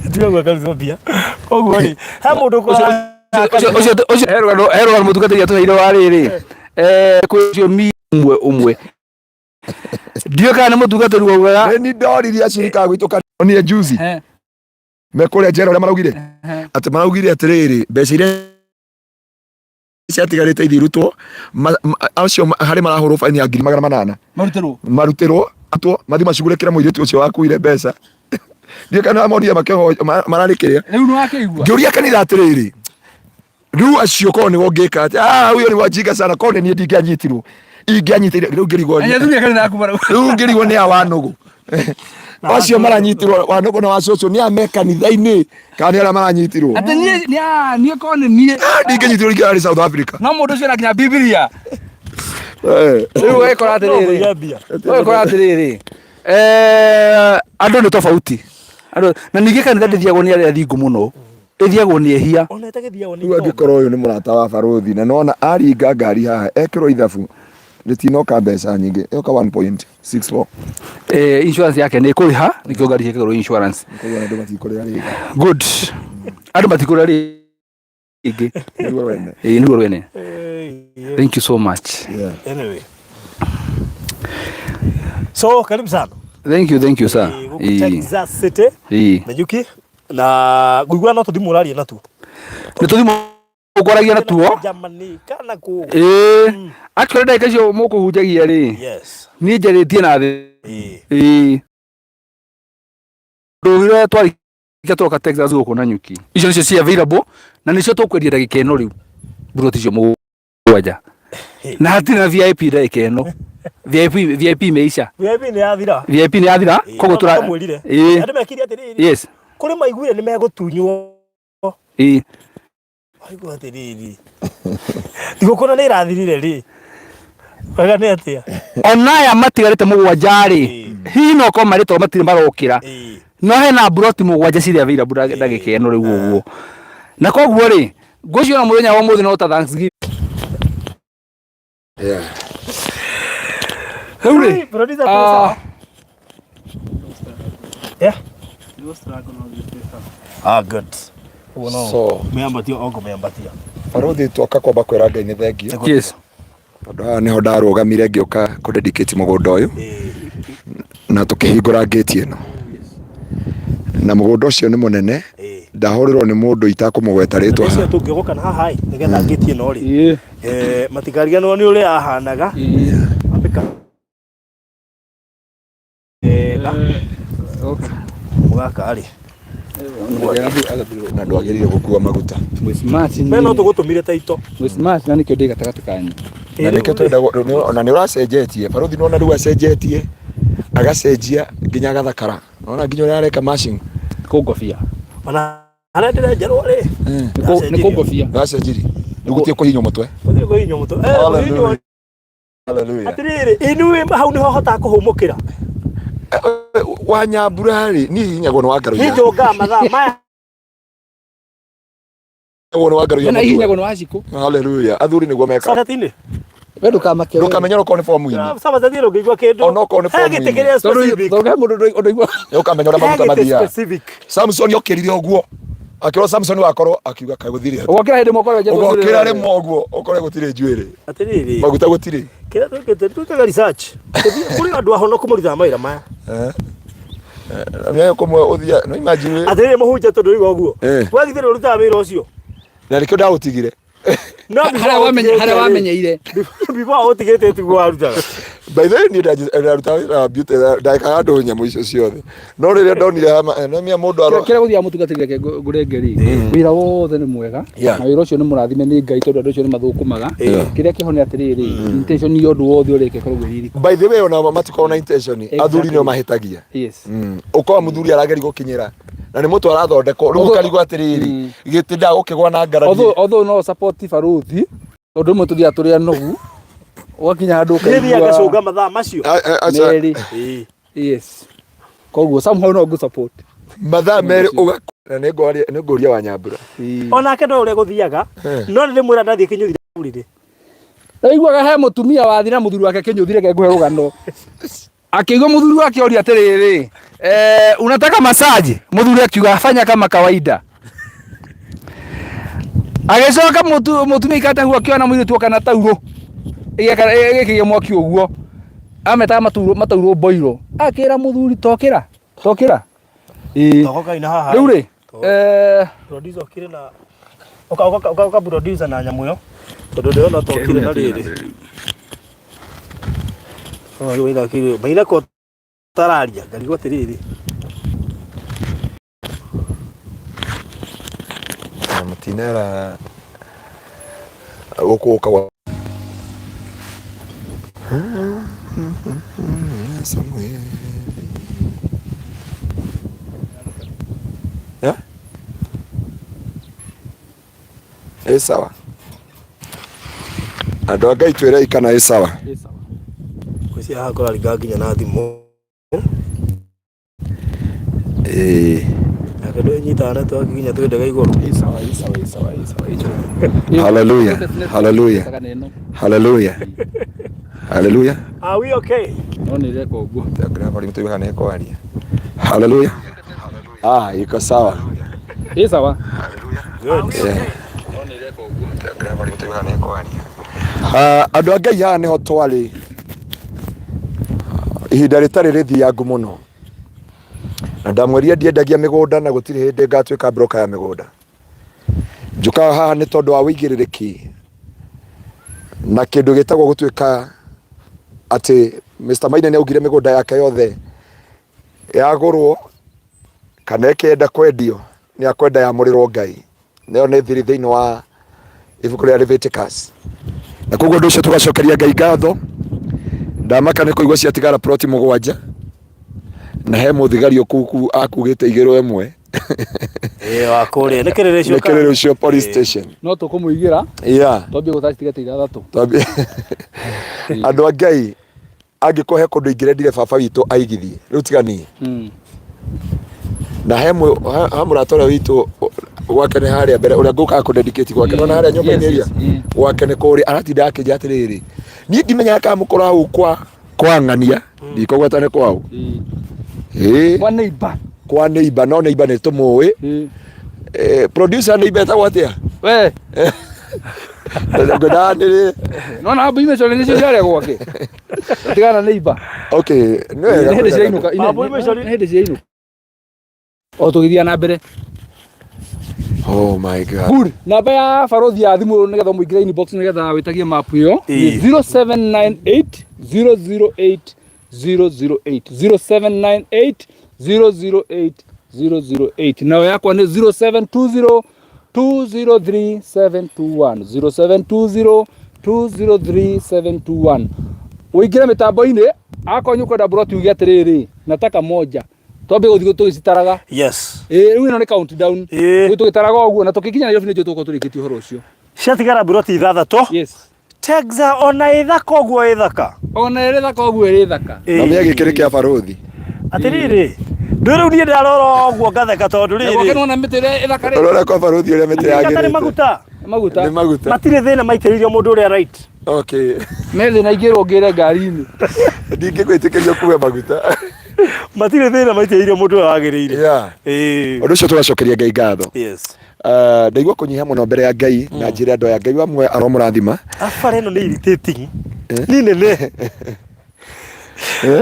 [SPEAKER 1] ndiyo gwa kalzobia oguo ri ha mundu ko
[SPEAKER 3] ucio herwa mutungatĩria tũheire wa rĩrĩ kwĩcio umwe ndiyo kana nĩ mũtungatĩri wa wega
[SPEAKER 2] ni ndoririe acirika gwitũ kanonire juzi mekuria njera ũrĩa maraugire atĩ maraugire atĩrĩrĩ mbeca iria ciatigarĩte ithirutwo acio harĩ marahũrwo faini ya 800 marutĩrwo atwo mathi macugũrĩkĩra mũirĩtu ũcio wakuire mbeca ndiyo kana amoria mararĩkĩrĩa
[SPEAKER 3] rĩu nĩ wakĩigua
[SPEAKER 2] ngĩũria kanitha atĩrĩrĩ riu acio korwo nĩ wongĩka atĩ huyo ni wajinga sana korwo nĩ ndingĩanyitirwo ingĩanyitire riu ngĩrigwo
[SPEAKER 3] riu
[SPEAKER 2] ngĩrigwo nĩ awanũgũ acio maranyitirwo Wanũkũ na Wacucu ni ameka kanitha-inĩ kana ara maranyitirwo
[SPEAKER 3] ati nie kone nie
[SPEAKER 2] ndingĩnyitirwo ingĩarĩ South Africa
[SPEAKER 3] no mũndũ ũcio nakinya Biblia rĩu wekora atĩrĩrĩ andũ nĩ tofauti na ningĩ kanitha ndĩthiagwo nĩ arĩa athingu mũno ĩthiagwo nĩ ehia
[SPEAKER 2] rĩu angĩkorwo ũyũ nĩ mũrata wa barũthi na nona aringa ngari haha ekĩrwo ithabu rĩtinoka mbeca nyingĩ yoka 1.64
[SPEAKER 3] insurance yake nĩ kũrĩha nĩkĩo ngari ĩkĩrwo insurance good andũ matikũrĩha rĩngĩ nĩguo Rwene thank you so much
[SPEAKER 1] anyway so karibu sana
[SPEAKER 3] thank you sir
[SPEAKER 1] Texas City Nanyuki na ngũigua no tũthimũ ũraria na tu
[SPEAKER 3] nĩ tũthimũ ũkwaragia na tuo
[SPEAKER 1] Germany kana ku
[SPEAKER 3] actually ndagĩka icio mũkũhunjagia rĩ niĩ njarĩtie na thĩ ndũgire twarĩkia twoka Texas gũkũ Nanyuki icio nĩcio ci available na nĩcio tũkwendia ndagĩka ĩno rĩu buroti icio mũgwanja na hatirĩ na VIP ndagĩka ĩno VIP imeisha VIP nĩ yathira koguo
[SPEAKER 1] tũramwĩrire andũ mekire atĩrĩrĩ kũrĩ maiguire nĩ megũtunywo aigua atĩrĩrĩ thigũkũ nĩ ĩrathirire rĩ wega nĩ atĩa
[SPEAKER 3] onaya matigarĩte mũgwanja rĩ hihi no korwo marĩtwo matirĩ marokĩra no hena buroti mũgwanja cirĩ available ndagĩka ĩno rĩu ũguo na koguo rĩ ngũcio na mũthenya wa ũmũthĩ no ta Thanksgiving rĩu rĩ
[SPEAKER 1] good
[SPEAKER 2] so
[SPEAKER 1] meambatia ongo meambatia
[SPEAKER 2] barũthi twoka kwamba kwĩra Ngai nĩ thengio tondũ haha nĩho ndarũgamire ngĩũka kũ-dedicate mũgũnda ũyũ na tũkĩhingũra gate ĩno na mũgũnda ũcio nĩ mũnene ndahũrĩrwo nĩ mũndũ itakũmũgweta rĩtwa
[SPEAKER 1] haha tũngĩgoka na haha nĩgetha gate ĩno rĩ matikariganĩrwo nĩ ũrĩa ahanaga mũgaka rĩ
[SPEAKER 2] na ndwagĩrĩire gũkua maguta
[SPEAKER 1] no tũgũtũmire taito
[SPEAKER 3] na nĩkĩo ndĩ gatagatĩ kanyu
[SPEAKER 2] na nĩkĩo twenda ona nĩ ũracenjetie barũthi nona rĩu acenjetie agacenjia nginya agathakara nona nginya ũrĩa areka mashing
[SPEAKER 3] kũngobia
[SPEAKER 1] ona arĩa ndĩrenjerwo rĩ
[SPEAKER 3] nĩ kũngobia
[SPEAKER 2] gacenjiri nĩgũtiĩ kũhinywo mũtwe
[SPEAKER 1] atĩrĩrĩ inuĩ hau nĩho hotaga kũhũmũkĩra
[SPEAKER 2] Wanyambura rĩ niĩ hinyagwo nĩ Wangarũiya
[SPEAKER 1] nĩnjũngaga mathaa maya
[SPEAKER 3] na hinyagwo nĩ Wacikũ
[SPEAKER 2] haleluya athuri nĩguo meka
[SPEAKER 1] sabatinĩ
[SPEAKER 3] we ndũkamake
[SPEAKER 2] ndũkamenya okorwo nĩ fomu-inĩ
[SPEAKER 1] sabatinĩ ũngĩigua kĩndũ
[SPEAKER 2] onokorwo nĩ fomu-inĩ
[SPEAKER 3] tondũ mũndũ ũndũ
[SPEAKER 2] ũkamenya ũrĩa maguta mathiaga Samson okĩrire ũguo akĩrwo Samson wakorwo akiuga kaĩ gũthire
[SPEAKER 3] ũgokĩra hĩndĩ moko
[SPEAKER 2] ũgokĩra rĩmwe ũguo ũkorwo gũtirĩ njuĩrĩ
[SPEAKER 1] atĩrĩrĩ
[SPEAKER 2] maguta gũtirĩ
[SPEAKER 1] kĩrĩa twĩkĩte twĩkaga research kũrĩ andũ ahonoku mũruthaga mawĩra maya
[SPEAKER 2] nĩ kũmwe ũthia no imagine
[SPEAKER 1] atĩrĩrĩ mũhunjia tondũ ũiga ũguo wagithĩrĩ ũrutaga wĩra ũcio
[SPEAKER 2] na nĩkĩo ndagũtigire
[SPEAKER 3] harĩa wamenyeire
[SPEAKER 1] before ũtigĩte tiguo warutaga
[SPEAKER 2] by the way niĩ ndaruta wĩra beauty ndekaga andũ nyamũ icio ciothe no rĩrĩa ndonire nemia mũndũ
[SPEAKER 3] kĩrĩa gũthiaga mũtungatĩri ngũrengeri wĩra wothe nĩ mwega na wĩra ũcio nĩ mũrathime nĩ Ngai tondũ andũ acio nĩ mathũkũmaga kĩrĩa kĩho nĩ atĩrĩrĩ intention nĩ ũndũ wothe ũrĩke korwo gwĩriri
[SPEAKER 2] by the way ona matikorwo na intention athuri nĩo mahĩtagia ũkorwo mũthuri arageri gũkinyĩra na nĩ mũtwe arathondekwo rĩu ũkarigwo atĩrĩrĩ gĩtĩ ndagũkĩgwa na ngarathi
[SPEAKER 3] although no support barũthi tondũ rĩmwe tũthiaga tũrĩ anogu ũgakinya handũ
[SPEAKER 1] ũkaigua agacũnga mathaa macio
[SPEAKER 3] merĩ yes koguo somehow no support
[SPEAKER 2] mathaa merĩ na nĩ ngũria Wanyambura
[SPEAKER 1] onake no ũrĩa gũthiaga no nĩ rĩmwe ndathiĩ kĩnyũthire burire
[SPEAKER 3] ndaiguaga he mũtumia wathira mũthuri wake kĩnyũthire kengũhe rũgano akĩigua mũthuri wake oria atĩrĩrĩ unataka masaji mũthuri akiuga fanya kama kawaida agĩcoka mũtumia ikata huo akiona mũirĩtu kana tauro igĩkĩgĩa mwaki ũguo ametaga matauro boiro akĩra mũthuri tokĩra
[SPEAKER 1] tokoka ina haha
[SPEAKER 3] rĩu rĩ
[SPEAKER 1] producer kire na oka producer na nyamũ yo tondũ ndĩrona tokire na rĩrĩ wĩra kire baira ko tararia ngarigwo atĩrĩrĩ
[SPEAKER 2] mutinera gũkũũka wa Samuel sawa andå a Ngai twä kana ä sawa
[SPEAKER 1] kwĩcia hakora ringa nginya na thimũ nake ndũnyitaga network nginya twĩ ndege igũrũ.
[SPEAKER 2] Hallelujah, hallelujah, hallelujah, hallelujah.
[SPEAKER 1] Are we okay?
[SPEAKER 3] No nĩ reko ũguo
[SPEAKER 2] Bali mtu yuha neko aria. Hallelujah. Iko sawa.
[SPEAKER 3] ĩ sawa.
[SPEAKER 1] Good.
[SPEAKER 2] Andå a Ngai haha nä ho twarä ihinda rä tarä rä thiangu må no, na ndamweria ndiendagia mä gå nda na gå tirä hä ndä ngatuä ka broka ya mä gå nda. Njũkaga haha nä tondå wa wĩigä rä rä ki na kä ndå gä tagwo gå tuä ka atä Mr. Maina nä augire mä gå nda yake yothe yagå rwo kana ĩkenda kwendio nä akwenda yamå rä rwo Ngai. Neo nä thiri thä inä wa ibuku rĩa Leviticus, na koguo ndå ũcio tũgacokeria Ngai ngatho. Ndamaka nĩ kũigua ciatigara ploti mũgwanja na he mũthigari ũkuku akugĩte igĩrwo ĩmwe
[SPEAKER 1] wa kũrĩa nĩ
[SPEAKER 2] kĩrĩrĩ ũcio police station
[SPEAKER 3] no tũkũmũigĩra twambie gũthaci tigati ithathatũ
[SPEAKER 2] andũ a Ngai angĩkorwo he kũndũ ingĩrendire baba witũ aigithie rĩu tiganie na he mũrata ũrĩa witũ gwake nĩ harĩa mbere ũrĩa ngũkaga kũdedicate gwake no harĩa nyũmba-inĩ ĩrĩa gwake nĩ kũrĩ aratinda akĩnja atĩrĩrĩ niĩ ndimenyaga kana mũkora hau kwa ng'ania ndikogweta nĩ kwao kwa neighbor no neighbor nĩ tũmũĩ producer neighbor etagwo atĩa
[SPEAKER 3] we
[SPEAKER 2] ngwendanĩrĩ
[SPEAKER 3] no na mbui meco nĩ ciarĩa gwake tigana neighbor
[SPEAKER 2] okay nĩ wega
[SPEAKER 3] hĩndĩ ciainũka hĩndĩ ciainũka o tũgĩthiĩ na mbere.
[SPEAKER 2] Oh my God.
[SPEAKER 3] Good. Namba ya barothi ya thimũ nĩgetha mũingĩre inbox nĩgetha wĩtagie map ĩyo ni 0798 008 008 0798 008 008. Nayo yakwa nĩ 0720 203 721 0720 203 721. Ũingĩre mĩtambo-inĩ akonyo kwenda broti uge atĩrĩrĩ nataka moja twambe gũthiĩ tũgĩcitaraga.
[SPEAKER 1] Yes.
[SPEAKER 3] Rĩu ĩno nĩ countdown. Tũgĩtaraga ũguo na tũkĩkinya Nairobi nĩ tũgũkorwo tũrĩkĩtie ũhoro ũcio.
[SPEAKER 1] Ciatigara broti ithathatũ.
[SPEAKER 3] Yes.
[SPEAKER 1] Texas ona ĩthaka ũguo ĩthaka.
[SPEAKER 3] Ona ĩrĩ thaka ũguo ĩrĩ thaka.
[SPEAKER 2] Na mĩa gĩkĩrĩ kĩa barothi.
[SPEAKER 1] Atĩrĩrĩ. Ndũrĩu niĩ ndarora ũguo ngatheka tondũ rĩrĩ.
[SPEAKER 3] Nĩguo kĩnona mĩtĩ ĩrĩa ĩthaka rĩ.
[SPEAKER 2] Ũrora kwa barothi ũrĩa mĩtĩ yagĩrĩte.
[SPEAKER 3] Maguta.
[SPEAKER 2] Nĩ maguta.
[SPEAKER 1] Matirĩ thĩna maitĩrĩrio mũndũ ũrĩa right.
[SPEAKER 2] Okay.
[SPEAKER 3] Me thĩna ingĩrwo ngĩre ngari-inĩ.
[SPEAKER 2] Ndingĩgwĩtĩkĩria kuue maguta.
[SPEAKER 1] Matirĩ thĩna maitĩrĩrio mũndũ ũrĩa wagĩrĩire.
[SPEAKER 2] Ũndũ ũcio tũgacokeria Ngai ngatho.
[SPEAKER 1] Yes.
[SPEAKER 2] Ndaigua kũnyiha mũno mbere ya Ngai na njĩra andũ ya Ngai wamwe aromũrathima.
[SPEAKER 1] Afara ĩno nĩ irritating. Ni nene.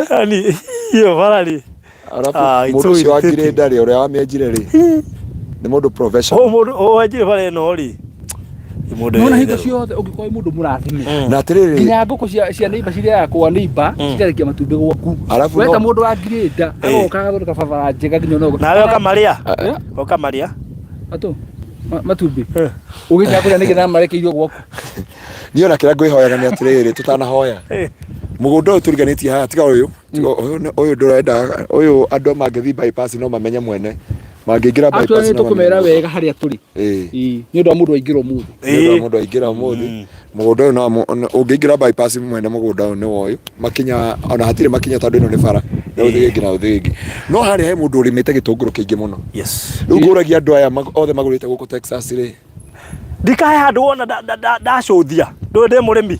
[SPEAKER 1] Ani hiyo barari.
[SPEAKER 2] Mũndũ ũcio wa Ngirĩnda rĩ ũrĩa wamĩenjire rĩ nĩ mũndũ professional.
[SPEAKER 1] Mũndũ wenjire bara ĩno rĩ.
[SPEAKER 3] Nona hingo ciothe ũngĩkorwo mũndũ mũrathime.
[SPEAKER 2] Na atĩrĩrĩ.
[SPEAKER 3] Nginya ngũkũ cia neighbor ciria yakwa neighbor cikarekia matumbĩ gwaku. Weta mũndũ wa Ngirĩnda agoka agathondeka barabara njega nginya no.
[SPEAKER 1] Nawe ũkamarĩa. Ũkamarĩa.
[SPEAKER 3] Atũ matumbĩ. Ũgĩthiĩ kũrĩa nĩgetha marekeirio gwaku.
[SPEAKER 2] Niĩ ona kĩrĩa ngwĩhoyaga nĩ atĩrĩrĩ tũtanahoya. Mũgũnda ũyũ tũriganĩtie haha tiga ũyũ ndũrenda ũyũ andũ mangĩthiĩ bypass no mamenye mwene mangĩingĩra bypass
[SPEAKER 3] no tũkũmera wega harĩa tũrĩ nĩ ũndũ wa mũndũ aingĩra ũmũthĩ
[SPEAKER 2] mũndũ aingĩra ũmũthĩ mũgũnda ũyũ no ũngĩingĩra bypass mwene mũgũnda ũyũ nĩ woyũ makinya ona hatirĩ makinya tondũ ĩno nĩ bara na ũthĩgĩ na ũthĩgĩ no harĩa he mũndũ ũrĩmĩte gĩtũngũrũ kĩingĩ mũno rĩu ngũragia andũ aya othe magũrĩte gũkũ Texas rĩ
[SPEAKER 1] ndikahe handũ wona ndacũthia ndũ ndĩ mũrĩmi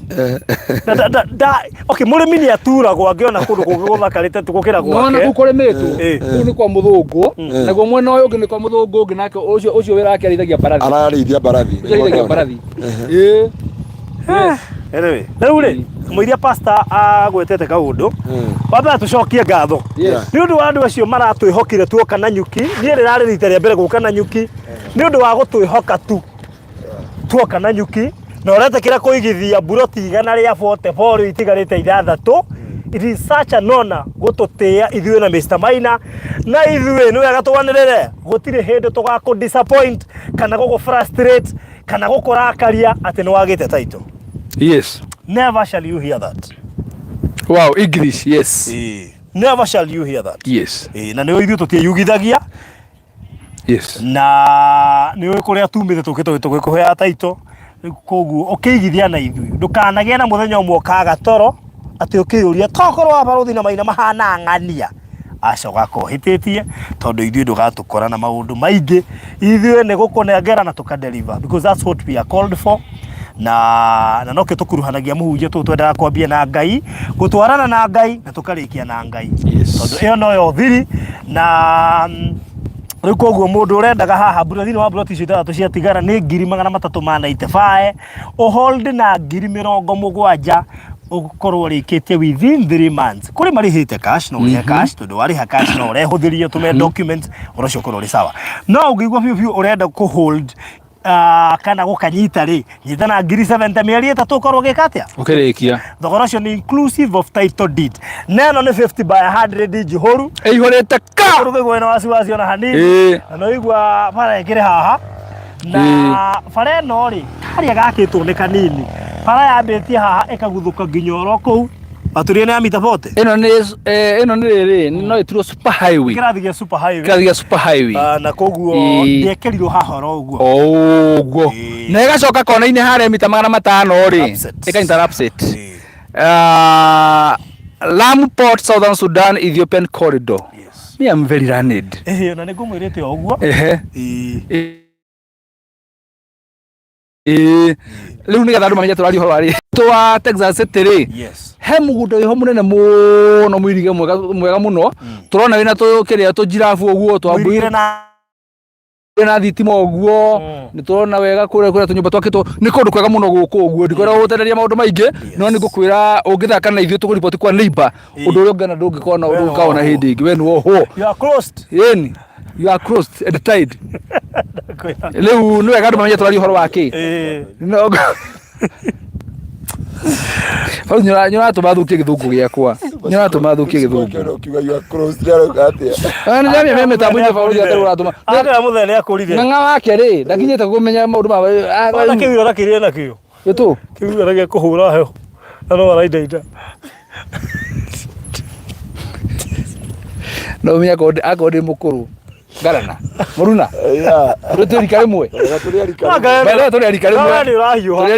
[SPEAKER 1] okay mũrĩmi nĩ aturagwo angĩona kũndũ kũngĩ gũthakarĩte gũkĩra gwake
[SPEAKER 3] no na gũkũrĩmĩtwo kũu nĩ kwa mũthũngũ naguo mwena ũyũ ũngĩ nĩ kwa mũthũngũ ũngĩ nake ũcio wĩra wake arĩithagia mbarathi
[SPEAKER 2] ararĩithia mbarathi
[SPEAKER 1] anyway rĩu rĩ mũiria pastor agwetete kaũndũ wambe tũcokie ngatho nĩ ũndũ wa andũ acio maratwĩhokire tuoka na nyuki niĩ rĩrarĩ rita rĩa mbere gũka na nyuki nĩ ũndũ wa gũtwĩhoka tu tuoka na nyuki na ũretekĩra kũigithia buroti igana rĩa 44 itigarĩte ithathatũ. It is such an honor gũtũtĩa ithuĩ na Mr. Maina na ithuĩ nĩ wega tũganĩrĩre gũtirĩ hĩndĩ tũgakũ disappoint kana gũkũ frustrate kana gũkũrakaria atĩ nĩ wagĩte title.
[SPEAKER 3] Yes.
[SPEAKER 1] Never shall you hear that.
[SPEAKER 3] Wow, English, yes.
[SPEAKER 1] Never shall you hear that.
[SPEAKER 3] Yes.
[SPEAKER 1] Na nĩ ithuĩ tũtiĩyugithagia
[SPEAKER 3] Yes.
[SPEAKER 1] Na ni we kuria tumite tukito tukuhea taito koguo ukigithia na ithui ndukanagie na muthenya umwe kaga toro ati ukiuria tokorwo abaruthi na maina mahana ng'ania acoka kohititie tondu ithui ndugatukora na maundu maingi ithui ni gukunengera na tukadeliver because that's what we are called for na no kitukuruhanagia muhunjia tu twendaga kwambia na Ngai gutwarana na Ngai na tukarikia na Ngai tondu iyo noyo thiri na riu koguo mundu urendaga haha thini wa broti icio ithathatu cia tigara ni 395 hold na 70,000 ukorwo rikitie within 3 months kuri marihite cash no uri cash tondu wariha cash no urehuthirio tume documents uracio korwo ri sawa no ungigwa fiu urenda ku hold kana gukanyita ri nyita na 70 mieri itatu ukorwo gikatia
[SPEAKER 3] ukirikia
[SPEAKER 1] thogora ucio ni inclusive of title deed neno ni 50 by 100 jihoru
[SPEAKER 3] ihorete ka
[SPEAKER 1] urugwe na wasiwasi ona hanini no igwa bara ikire haha na bara no ri karia gakitwo ni kanini bara yambitie haha ikaguthuka nginyoro kou aturie na mita 40
[SPEAKER 3] ino ni riri no itiro super highway
[SPEAKER 1] kirathia super highway na koguo ndiekerirwo hahoro uguo
[SPEAKER 3] na igacoka kona-ini haria mita 500 ri ikainta upset Lamu Port Southern Sudan Ethiopian corridor me am very learned
[SPEAKER 1] na nigumwirite uguo
[SPEAKER 3] riu ni gathandu mamenye turari horo ari twa Texas City ri he mugundo iho munene muno mwirige mwega muno turona wina tukiria tujirafu uguo twambwire na thitima uguo ni turona wega kuria tunyumba twakitwo ni kundu kwega muno guku uguo ndikora gutereria maundu maingi no ni ngukwira ungithaka na ithio tukuripoti kwa neighbor undu uria ngana ndungikona undu ukaona hindi ingi we ni woho
[SPEAKER 1] you are closed
[SPEAKER 3] you are closed at the tide riu ni wega andu mamenye turari horo waki Fau nyora tumathukie githungu giakwa nyora tumathukie githungu
[SPEAKER 2] ukiuga you are close ndirauga atia
[SPEAKER 3] ni jamia meme tabunya fauri ya taru ratuma
[SPEAKER 1] aga muthene akurire
[SPEAKER 3] ng'ang'a wake ri ndakinyete kumenya maundu ma
[SPEAKER 1] ana kiwira kirie na kio
[SPEAKER 3] gitu
[SPEAKER 1] kiwira gia kuhura heho no araida
[SPEAKER 3] no menya akodi mukuru garana muruna turi karimwe turi ari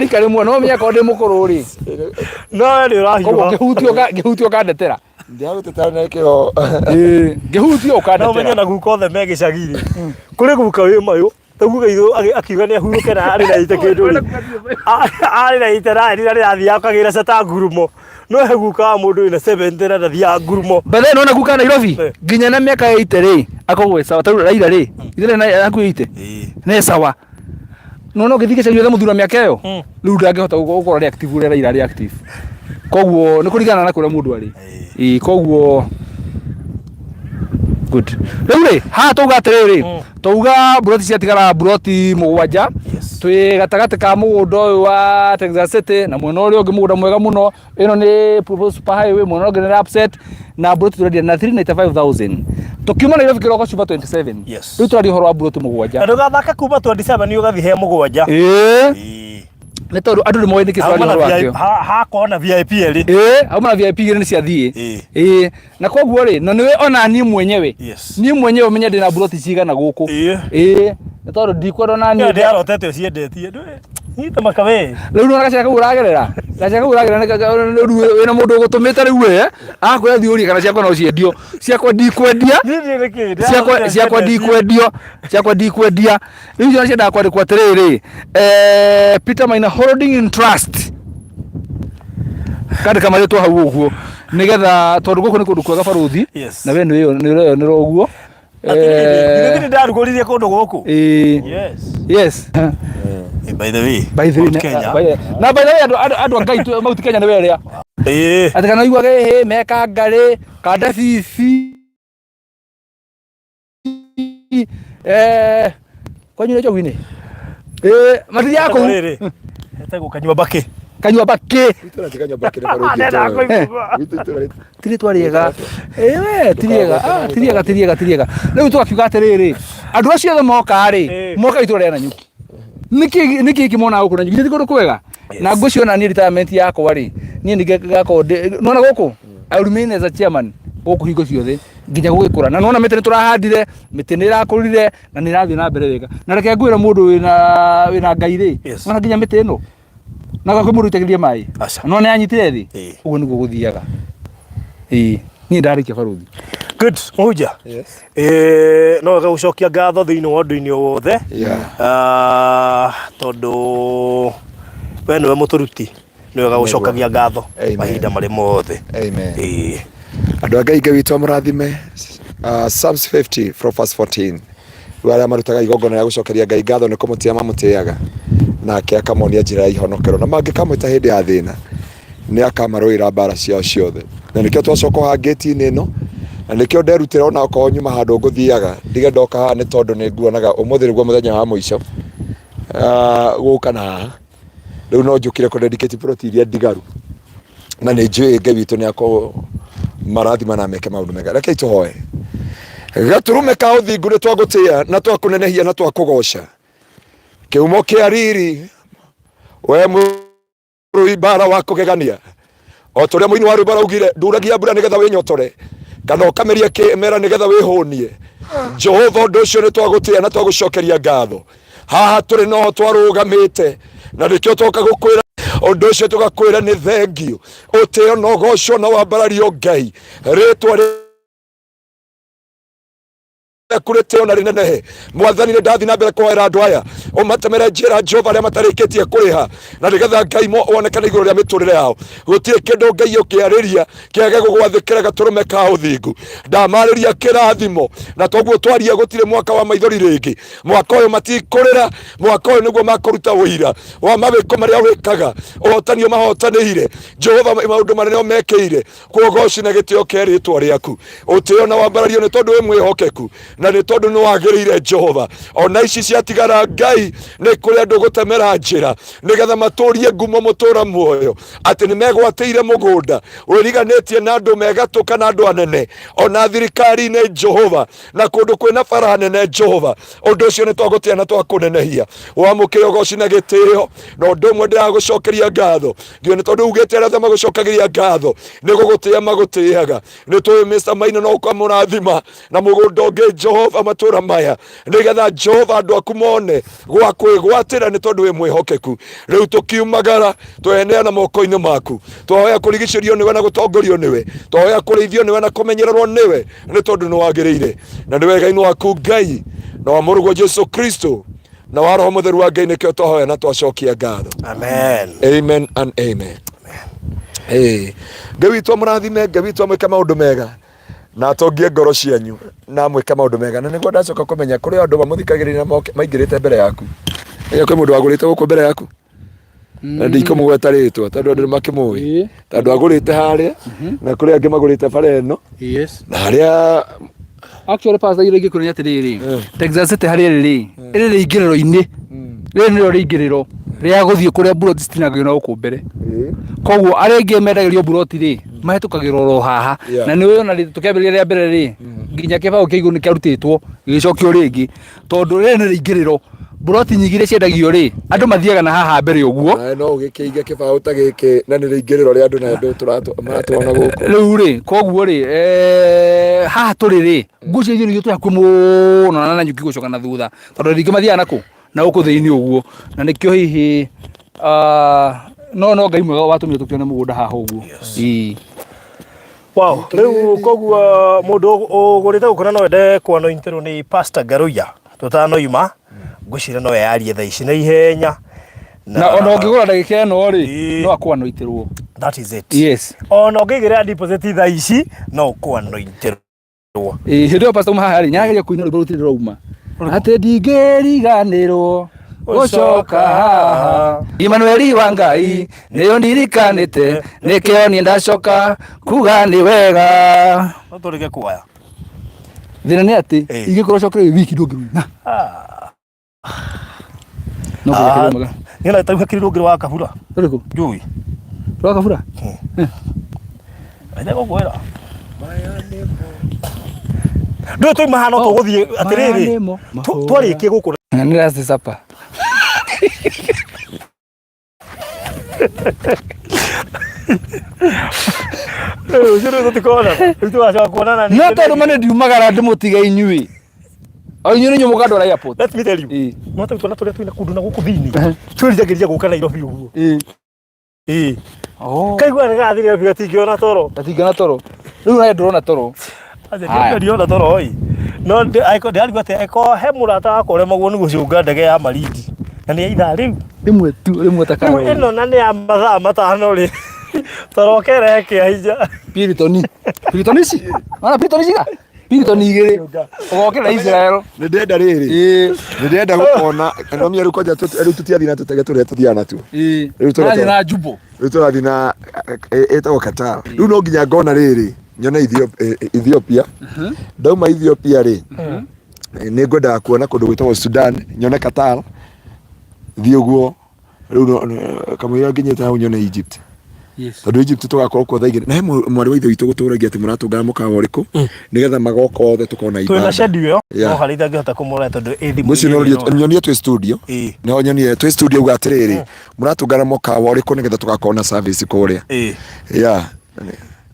[SPEAKER 3] karimwe no menya kode mukuru ri
[SPEAKER 1] no ni urahiyo
[SPEAKER 3] gihutio kandetera
[SPEAKER 2] ndia gutetana kio
[SPEAKER 3] gihutio kandetera
[SPEAKER 1] no menya na gukothe megicagiri kuri guka wi mayo taguga ithu akiuga ni ahuruke na ari na ite kindu ri ari na ite ra ari rathia akagira sata ngurumo no heguka mundu ina 70 na thia ngurumo
[SPEAKER 3] bale no na guka Nairobi ginya na miaka 8 ri akogwe sawa taru raira ri ithire na aku 8 ne sawa no githike cyo muthura miaka yo riu ndangihota gukora reactive uri raira reactive koguo ni kurigana na kuria mundu ari koguo good riu ha tuga atiriri tuga broti cia tigara broti mugwanja twi gatagati ka mugundo uyu wa Texas City na mwena uria ungi mugunda mwega muno ino ni super highway mwena ungi ni upset na broti turendia na 395,000 tukiuma na irofikira kwa super 27 riu turari horo wa broti mugwanja
[SPEAKER 1] nduga thaka kuma 27 ni ugathi he mugwanja
[SPEAKER 3] ni tondu andu ni moe ni kiswali horo wakio
[SPEAKER 1] ha kona VIP ri
[SPEAKER 3] hauma VIP ni cia thie na koguo ri na niwe ona ni mwenyewe ni mwenyewe menya ndina broti cigana guku ni tondu ndikwenda na ni
[SPEAKER 1] ndi arotete uciendetie nyita makawe
[SPEAKER 3] riu no gacaka uragerera wina mundu gutumite riu akwira thiuri kana ciakwa no ciendio ciakwa ndikwendia ciakwa ndikwendia riu jona cienda kwandikwa atiriri Peter Maina Holding in Trust kandi kama rĩtwa hau ũguo nigetha tondu guku ni kundu kwega baruthi na we ni roguo
[SPEAKER 1] ni ndarugoririe kundu guku yes by the way
[SPEAKER 3] Kenya na by the way andu Ngai mauti Kenya ni weria ati kana igwa he meka ngari kanda fifi kwanyu lejo wine mati yako
[SPEAKER 1] hata gukanywa baki
[SPEAKER 3] kanywa baki
[SPEAKER 2] itara kanywa baki na baruthi
[SPEAKER 3] tiri twariega tiriega riu twakiuga atiriri andu acio othe moka ri moka itura na nyuki niki kimona guku na nyuki tikundu kwega na ngũciona ni retirement yakwa ri ni ndigakwo nona guku I remain as a chairman guku hingo ciothe nginya gugikura na nona miti turahandire miti ni irakurire na ni irathie na mbere wega na reke ngwira mundu wina ngai ri ona nginya miti ino na gwa mundu itegirie mai no ni anyitire thi uguo niguo guthiaga ni ndarikia baruthi
[SPEAKER 1] good moja no ga ucokia ngatho thiini wa ndu-ini wothe tondu we niwe muturuti niwe ga ucokagia ngatho mahinda mari mothe amen
[SPEAKER 2] andu a Ngai witũ amũrathime. Psalms 50 from verse 14 wale marutaga igongona ya gucokeria Ngai ngatho nĩ kũmũtĩa mamũtĩaga nake akamonia njĩra ya ihonokero na mangĩkamwĩta hĩndĩ ya thĩna nĩ akamarũĩra mbara ciao ciothe na nĩkĩo twacoka haha ngĩti-inĩ ĩno na nĩkĩo nderutĩra ona okorwo nyuma handũ ngũthiaga ndige ndoka haha nĩ tondũ nĩ nguonaga ũmũthĩ nĩguo mũthenya wa mũico gũka na haha rĩu no njũkire kũ-dedicate plot iria ndigaru na nĩ njũĩ Ngai witũ nĩ akorwo marathima na meke maũndũ mega. Rekei tũhoe. Gaturume ka ũthingu nĩ twagũtĩa na twakũnenehia na twakũgoca kĩhumo kĩa riri we mũrũi mbara wa kũgegania o tũrĩa mũini wa rwĩmbo araugire nduragia mbura nĩgetha wĩnyotore kana ũkameria kĩmera nĩgetha wĩhũnie. Jehova ũndũ ũcio nĩ twagũtĩa na twagũcokeria ngatho. Haha tũrĩ no twarũgamĩte na nĩkĩo tũka gũkwĩra ũndũ ũcio tũgakwĩra nĩ thengio ũtĩo na ũgocwo na wambarario Ngai rĩtwa kurĩtĩo na rĩnenehe. Mwathani nĩ ndathi na mbere kũhoera andũ aya ũmatemere njĩra Jehova arĩa matarĩkĩtie kũrĩha na nĩgetha Ngai wonekane igũrũ rĩa mĩtũrĩre yao. Gũtirĩ kĩndũ Ngai ũkĩarĩria kĩage gũgwathĩkĩra gatũrũme ka ũthingu. Ndamarĩria kĩrathimo na toguo twaria gũtirĩ mwaka wa maithori rĩngĩ. Mwaka ũyũ matikũrĩra, mwaka ũyũ nĩguo makũruta ũira wa mawĩko marĩa wĩkaga ũhotani ũmahotanĩire. Jehova maũndũ manene ũmekĩire kuogoci na gĩtĩo kĩa rĩtwa rĩaku. Ũtĩo na wambarario nĩ tondũ wĩ mwĩhokeku na nĩ tondũ nĩ wagĩrĩire Jehova. Ona ici ciatigara Ngai nĩ kũrĩ andũ gũtemera njĩra nĩgetha matũrie ngumo mũtũra muoyo atĩ nĩ megwatĩire mũgũnda wĩriganĩtie na andũ megatũka na andũ anene ona thirikari-inĩ Jehova na kũndũ kwĩna bara nene Jehova. Ũndũ ũcio nĩ twagũtĩa na twakũnenehia wamũkĩre ũgoci na gĩtĩo na ũndũ ũmwe ndĩragũcokeria ngatho nginya nĩ tondũ ugĩte arĩa magũcokagĩria ngatho nĩ gũgũtĩa magũtĩaga. Nĩ tũĩ Mr. Maina no ũkamũrathima na mũgũnda ũngĩ Jehova matũra maya nĩgetha Jehova andũ aku mone gwa kwĩgwatĩra nĩ tondũ wĩ mwĩhokeku. Rĩu tũkiumagara tweneana moko-inĩ maku twahoya kũrigicĩrio nĩwe na gũtongorio nĩwe twahoya kũrĩithio nĩwe na kũmenyererwo nĩwe nĩ tondũ nĩ wagĩrĩire na nĩ wega-inĩ waku Ngai na wa mũrũguo Jesu Kristo na wa Roho Mũtheru wa Ngai nĩkĩo twahoya na twacokia ngatho. Amen. Amen and amen. Ngai witũ amũrathime, Ngai witũ amwĩke maũndũ mega na atongie ngoro cianyu na mwĩke maũndũ mega. Na nĩguo ndacoka kũmenya kũrĩ andũ mamũthikagĩrĩria maingĩrĩte mbere yaku. Kwĩ mũndũ wagũrĩte gũkũ mbere yaku na ndikũmũgweta rĩtwa tondũ andũ nĩmakĩmũĩ tondũ agũrĩte harĩa na kũrĩ angĩ magũrĩte bara ĩno na harĩa
[SPEAKER 3] actually pastor ile ingĩkũrĩa atĩrĩrĩ Texas te harĩa rĩrĩ ingĩrĩro-inĩ rĩrĩ nĩrĩo rĩingĩrĩro rĩa gũthiĩ kũrĩa buroti citinagio na gũkũ mbere. Koguo arĩa angĩ mendagĩrio buroti rĩ mahĩtũkagĩra oro haha na nĩ wĩona tũkĩambĩrĩria rĩa mbere rĩ nginya kĩbaũ kĩa igũrũ nĩ kĩarutĩtwo gĩgĩcokio rĩngĩ tondũ rĩrĩ nĩ rĩingĩrĩro. Buroti nyingĩ iria ciendagio rĩ andũ mathiaga na haha mbere ũguo
[SPEAKER 2] no ũgĩkĩige kĩbaũ ta gĩkĩ na nĩ rĩingĩrĩro rĩa andũ na andũ maratwona gũkũ
[SPEAKER 3] rĩu rĩ. Koguo rĩ haha tũrĩ rĩ ngucio icio nĩcio tũhakuo mũno na nyuki gũcoka na thutha tondũ rĩngĩ mathiaga nakũ na gũkũ thĩinĩ ũguo na nĩkĩo hihi no Ngai mwega watũmire tũkĩone mũgũnda haha ũguo.
[SPEAKER 1] Wow, rĩu koguo mũndũ ũgũrĩte gũkũ na no ende kwanointerwo nĩ Pastor Garuya tũtanoima ngwĩciria no yarie thaa ici na ihenya
[SPEAKER 3] na ona ũngĩgũra ndagĩka ĩno rĩ no akwanoiterwo.
[SPEAKER 1] That is it.
[SPEAKER 3] Yes.
[SPEAKER 1] Ona ũngĩgĩra deposit thaa ici no kwanoiterwo.
[SPEAKER 3] Hĩndĩ ĩyo pastor haha rĩ nyarageria kũina rwĩmbo rũtirĩ rwauma atĩ ndingĩriganĩrwo gũcoka haha Emmanueli wa Ngai nĩyo ndirikanĩte nĩkĩo niĩ ndacoka kuga nĩ wega.
[SPEAKER 1] No tũrĩke kuoya
[SPEAKER 3] thĩna nĩ atĩ ingĩkorwo cokereire wiki ndũngĩruina no kũrĩkĩrwo maga
[SPEAKER 1] nĩona ĩtauhakĩrirwo ngĩrĩ wa kabura
[SPEAKER 3] ũrĩkũ
[SPEAKER 1] njui
[SPEAKER 3] wa kabura
[SPEAKER 1] aitha gũkwĩra ndũĩ tũima haha no tũgũthiĩ atĩrĩrĩ twarĩkie gũkũ
[SPEAKER 3] nĩ last supper
[SPEAKER 1] Usiru tutikona. Tuacha kuonana
[SPEAKER 3] ni. Na tondu mane ndiumagara ndimutiga inyui. O inyui nyo mugando ra airport.
[SPEAKER 1] Let me tell you. Mata tuna twina kundu na guku thini. Twirijagiria guka Nairobi uguo. Oh. Kaigua ni gathire biga tingiona toro. Tingiona toro. Riu na ndorona toro. Aje ndiona toro oi. No aiko ndari gwate aiko he murata wakwa ure magwo ni guciunga ndege ya Malindi. Na ni itha riu. Rimwe takaro. Ino na ni ya mathaa matano ri. Toro kereke aija. Piritoni. Piritoni si. Mana piritoni siga. Piritoni igere. Ogokera Israel.
[SPEAKER 2] Ni ndenda riri. Ni ndenda gukona no mieru koja riu tutiathi na tutege turi tuthiana tu.
[SPEAKER 3] Riu turathi na Jubo.
[SPEAKER 2] Riu turathi na etagwo Qatar. Riu no nginya ngona riri. Nyona Ethiopia. Ndauma Ethiopia ri. Ni ngwenda kuona kundu gwitagwo Sudan, nyone Qatar. Thi uguo. Riu kamwira nginyete hau nyone Egypt. Yes. Tondu Egypt tugakorwo kwa thaigire. Na he mwari wa ithe witu guturagia ati muratungana mukawa uriku. Nigetha magoko othe tukona ibada. Twina schedule yo. No halitha ngihota kumura tondu ethi mucio nyonie twi studio. No nyonie twi studio uga atiriri. Muratungana mukawa uriku nigetha tugakorwo service kuria. Yeah.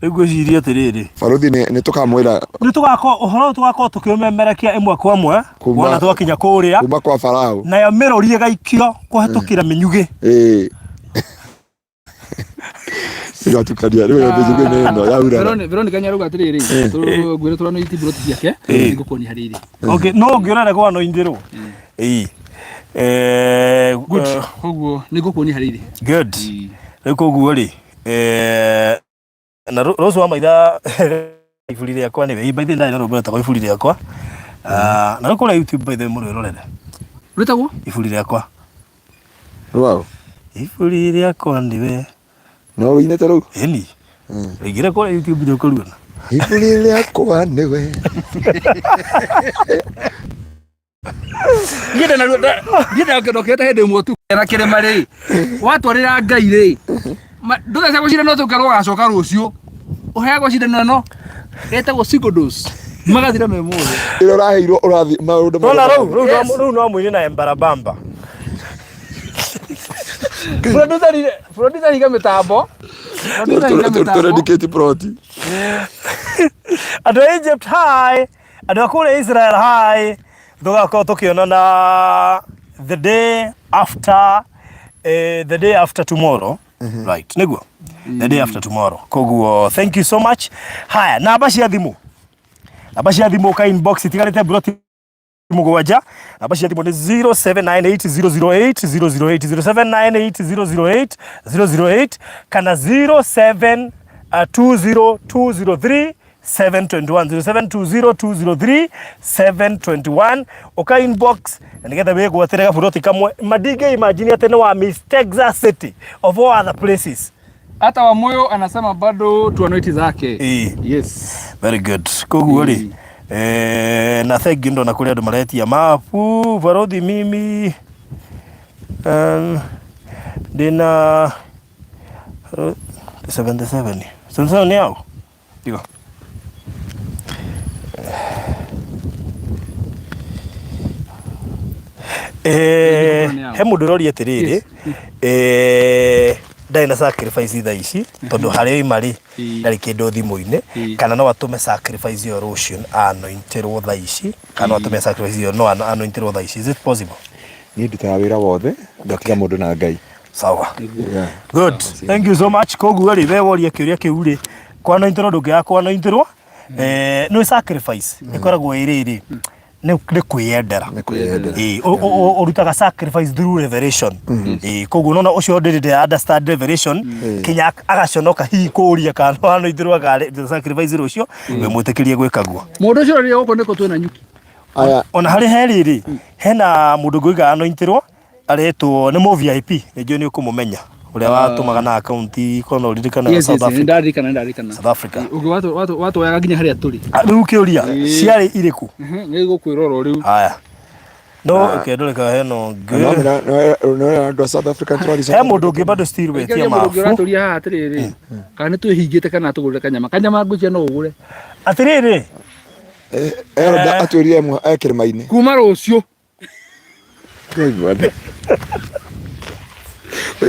[SPEAKER 1] Ego jiri atiriri.
[SPEAKER 2] Baruthi ni tukamwira.
[SPEAKER 1] Ni tugako uhoro tugako tukiumemerekia imwe kwa imwe. Wona twakinya kuria.
[SPEAKER 2] Kuma kwa Farao.
[SPEAKER 1] Na yo merorie gaikio kuhetukira minyuge.
[SPEAKER 2] Siga tukadia riu ya bezuge neno ya ura.
[SPEAKER 3] Veronica nyaruga atiriri. Gwire turano iti broti ciake. Ngukoni hariri.
[SPEAKER 1] Okay, no ngiona kwa no indiru.
[SPEAKER 3] Good. Koguo ni ngukoni hariri.
[SPEAKER 1] Good. Koguo ri. Na rozo wa maitha ifuri riakwa ni we by the ndai na robota kwa ifuri riakwa. Na ko la YouTube by the muri rorere.
[SPEAKER 3] Rutagwo
[SPEAKER 1] ifuri riakwa.
[SPEAKER 2] Wow.
[SPEAKER 1] Ifuri riakwa ni we.
[SPEAKER 2] No winete ru.
[SPEAKER 1] Eni. Igira ko YouTube ndo ko ruona.
[SPEAKER 2] Ifuri riakwa ni we.
[SPEAKER 3] Ngida ngidokete hende mwotu na kirema ri. Watwarira Ngai ri. Nduga cia gucira no tukarwo gacoka rucio uheagwo cindano no etagwo sigodos magathira me mothe
[SPEAKER 2] iro raheirwo urathi maundu
[SPEAKER 1] no na ru no mwini na embarabamba producer higa mitambo
[SPEAKER 2] dedicate proti
[SPEAKER 1] ado Egypt high ado kule Israel high nduga tukiona na the day after tomorrow. Right, niguo. The day after tomorrow. Koguo, thank you so much. Haya, namba cia thimu. Namba cia thimu ka inbox itigarite broti mugwaja. Namba cia thimu ni 0798008008 0798008008 kana 0720203 721 0720203721 oka inbox nigetha we gwaterega buroti kamwe madige imagine atene wa Miss Texas City of all other places.
[SPEAKER 3] Hata wa moyo anasema bado tuanoiti zake.
[SPEAKER 1] Yes. Very good. Koguo ri na thegi ndo na kuria ndo mareti ya mapu Barodhi mimi dina 77 sasa ni yao digo he mundu rori atiriri ndai na sacrifice tha ici tondu hari imari ndari kindu thimu-ini kana no atume sacrifice yo rucio anointerwo tha ici kana atume sacrifice yo no anointerwo tha ici. Is it possible?
[SPEAKER 2] Ni ndutaga wira wothe ngatiga mundu na Ngai.
[SPEAKER 1] Sawa. Good. Thank you so much. Koguo ri we woria kiuria kiu ri kwa anointerwo ndungiga kwa anointerwo no sacrifice ikoragwo iriri ne kwiyendera urutaga sacrifice through revelation koguo nona ucio ndiri understand revelation kinya agaconoka hi kuria kana hano ithirwa ga sacrifice rucio we mwitikirie gwikaguo
[SPEAKER 3] mundu ucio ri uko niko twina nyuki
[SPEAKER 1] aya ona hari heriri hena mundu nguiga anointirwo aretwo ni mu VIP njo ni ukumumenya uria watumaga na account kono uririkana South Africa.
[SPEAKER 3] Ndarikana South Africa ugi watu waga nginya haria turi
[SPEAKER 1] riu kiuria ciari iriku
[SPEAKER 3] ni gukwiroro riu
[SPEAKER 1] aya no kedoleka heno
[SPEAKER 2] no ndo South Africa twari
[SPEAKER 1] he mundu ngi bado still we tia mafu
[SPEAKER 3] mundu uraturia haha atiriri kana twihingite kana tugurire kanyama ngucia no ugure
[SPEAKER 1] atiriri
[SPEAKER 2] enda aturie mwa ekirima-ini
[SPEAKER 3] kuma rucio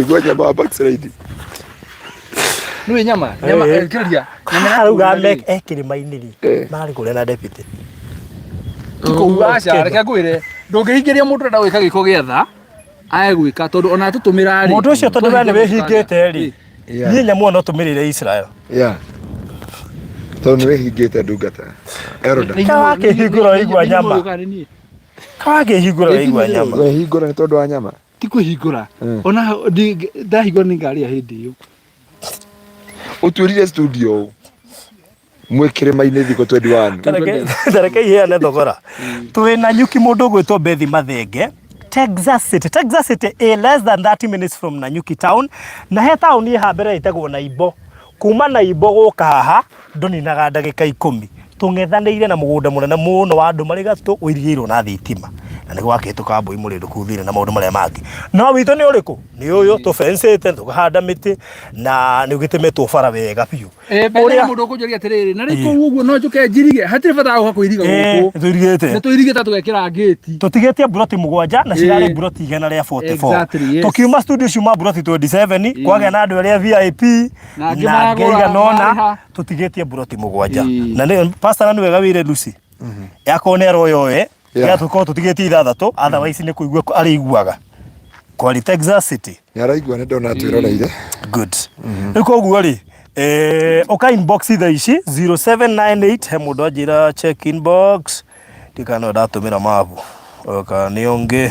[SPEAKER 2] Igwa jamaa backslide.
[SPEAKER 3] Nĩ nyama kĩria.
[SPEAKER 1] Arauga ekĩrĩma-inĩ ri. Marĩ kũrĩa na deputy.
[SPEAKER 3] Aca reke ngwĩre ndũngĩhingĩria mũndũ ũrenda gwĩka gĩko gĩetha agwĩka tondũ ona tũtũmĩra rĩ.
[SPEAKER 1] Mũndũ ũcio tondũ we nĩ wĩhingĩte rĩ. Niĩ nyamũ no tũmĩrĩre Israel.
[SPEAKER 2] Tondũ nĩ wĩhingĩte ndungata. Eroda.
[SPEAKER 1] Kawakĩhingũra igwa nyama. Kawakĩhingũra igwa nyama.
[SPEAKER 2] Wehingũra nĩ tondũ wa nyama.
[SPEAKER 3] Ti kũhingũra. Ona ndahingũra nĩ ngari ya hĩndĩ ĩyo.
[SPEAKER 2] Ũtuĩrire studio mwĩ kĩrĩma-inĩ thikũ 21.
[SPEAKER 1] Tareke iheane thogora. Twĩna nyuki mũndũ ũgwĩtwo Bethi Mathenge, Texas City. Texas City less than 30 minutes from Nanyuki town. Na he taũni ĩha mbere ĩtagwo Naibo. Kuma Naibo gũka haha ndũninaga ndagĩka 10. Tũng'ethanĩire na mũgũnda mũnene mũno wa andũ marĩ gatũ ũirigĩirwo na thitima. Na nĩ gwakĩtwo kambũi mũrĩndũ kũu thĩinĩ na maũndũ marĩa mangĩ. No witũ nĩ ũrĩkũ? Nĩ ũyũ tũfencĩte tũkahanda mĩtĩ na nĩ ũgĩtemetwo bara wega biũ.
[SPEAKER 3] Ũrĩa mũndũ ũkũnjũria atĩrĩrĩ na rĩko ũguo no njũke njirige hatirĩ bata wa kũiriga gũkũ.
[SPEAKER 1] Tũirigĩte.
[SPEAKER 3] Nĩ tũirigĩte tũgekĩra ngĩti.
[SPEAKER 1] Tũtigĩtie buroti 7 na cirarĩ buroti 144. Tukiuma studio ciuma buroti 27 kwagĩa na andũ arĩa VIP na ngĩiganona tũtigĩtie buroti 7. Na nĩ pastor nĩ wega wĩre Lucy. Yakonero yoe ya tuko tũtigĩtie 6 otherwise nĩ kũigua arĩiguaga. Kwari Texas City.
[SPEAKER 2] Nĩaraigua nĩ ndona twĩroreire.
[SPEAKER 1] Good. Nĩ koguo rĩ oka inbox thaa ici 0798 he mũndũ anjĩra check inbox ndikano ndatũmĩra mabu oka nĩonge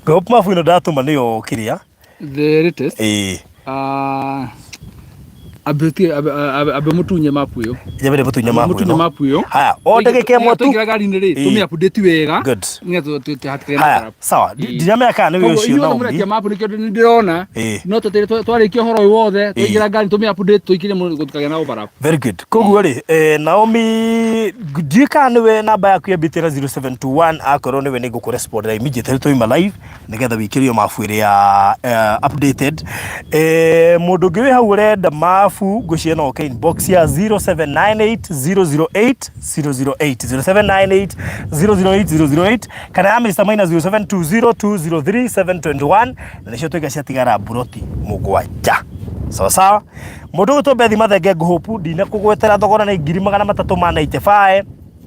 [SPEAKER 1] Gop mabu ino ndatũma nĩyo kĩrĩa
[SPEAKER 3] the latest abe mutunye mapu yo.
[SPEAKER 1] Jabere mutunye mapu yo.
[SPEAKER 3] Mutunye mapu yo.
[SPEAKER 1] Haya, ondegeke ĩmwe tu.
[SPEAKER 3] Tugira gari nĩ rĩ, tumi update wega.
[SPEAKER 1] Good.
[SPEAKER 3] Nĩ tuhatikana.
[SPEAKER 1] Haya, sawa. Ndirameka nĩ ũcio na
[SPEAKER 3] ũmbi. Mapu nĩkĩo ndĩrona. No twarĩkia ũhoro ũyũ wothe, tugira gari tumi update tuikire mũndũ tukagĩa na overlap.
[SPEAKER 1] Very good. Koguo rĩ, Naomi ndika nĩwe namba yaku ya bitira 0721 akorwo nĩwe nĩ ngũkũrespond immediately tũima live nĩgetha wĩkĩrio mabu ĩrĩa updated. Mũndũ ũngĩ wĩ hau ũrenda mabu ngũcie no inbox ya 0798 008 008 kana ya Mr. Maina 0720203721 na nĩcio tũiga ciatigara buroti 7. Sawa sawa. Mũndũ ũgĩtwo Bethi Mathenge ngũhopu ndina kũgwetera thogora na 395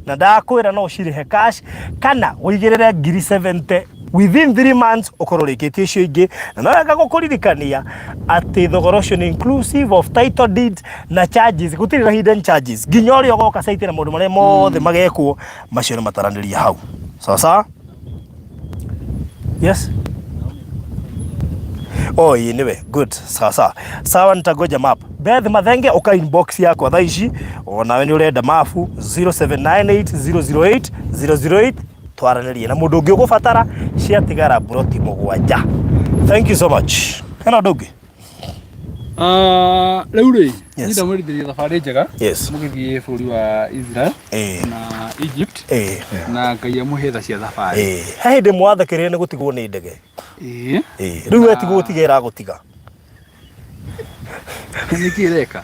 [SPEAKER 1] na ndakwĩra no cirĩhe cash kana ũigĩrĩre 70 within 3 months ukorwo rĩkĩtie icio ingĩ na no wega gũkũririkania atĩ thogora ũcio nĩ inclusive of title deed na charges gũtirĩ na hidden charges nginya ũrĩa ũgoka site na maũndũ marĩa mothe magekwo macio nĩ mataranĩria hau sawa sawa. Yes. Oh, niwe good sawa sawa nitagoja map Bethi Mathenge uka inbox yako thaa ici onawe nĩ ũrenda mapu 0798 008 twaranĩrie na mũndũ ũngĩ ũgũbatara ciatigara buroti 7. Thank you so much. Kana ndũngĩ
[SPEAKER 3] rĩu rĩ nĩ ndamwĩrithĩria thabarĩ njega
[SPEAKER 1] mũgĩthiĩ
[SPEAKER 3] bũrũri wa Israel na Egypt na Ngai amũhe tha cia thabarĩ.
[SPEAKER 1] He hĩndĩ mwathĩkĩrĩre nĩ gũtigwo nĩ ndege rĩu wetigwo gũtigĩra gũtiga
[SPEAKER 3] nĩkĩ reka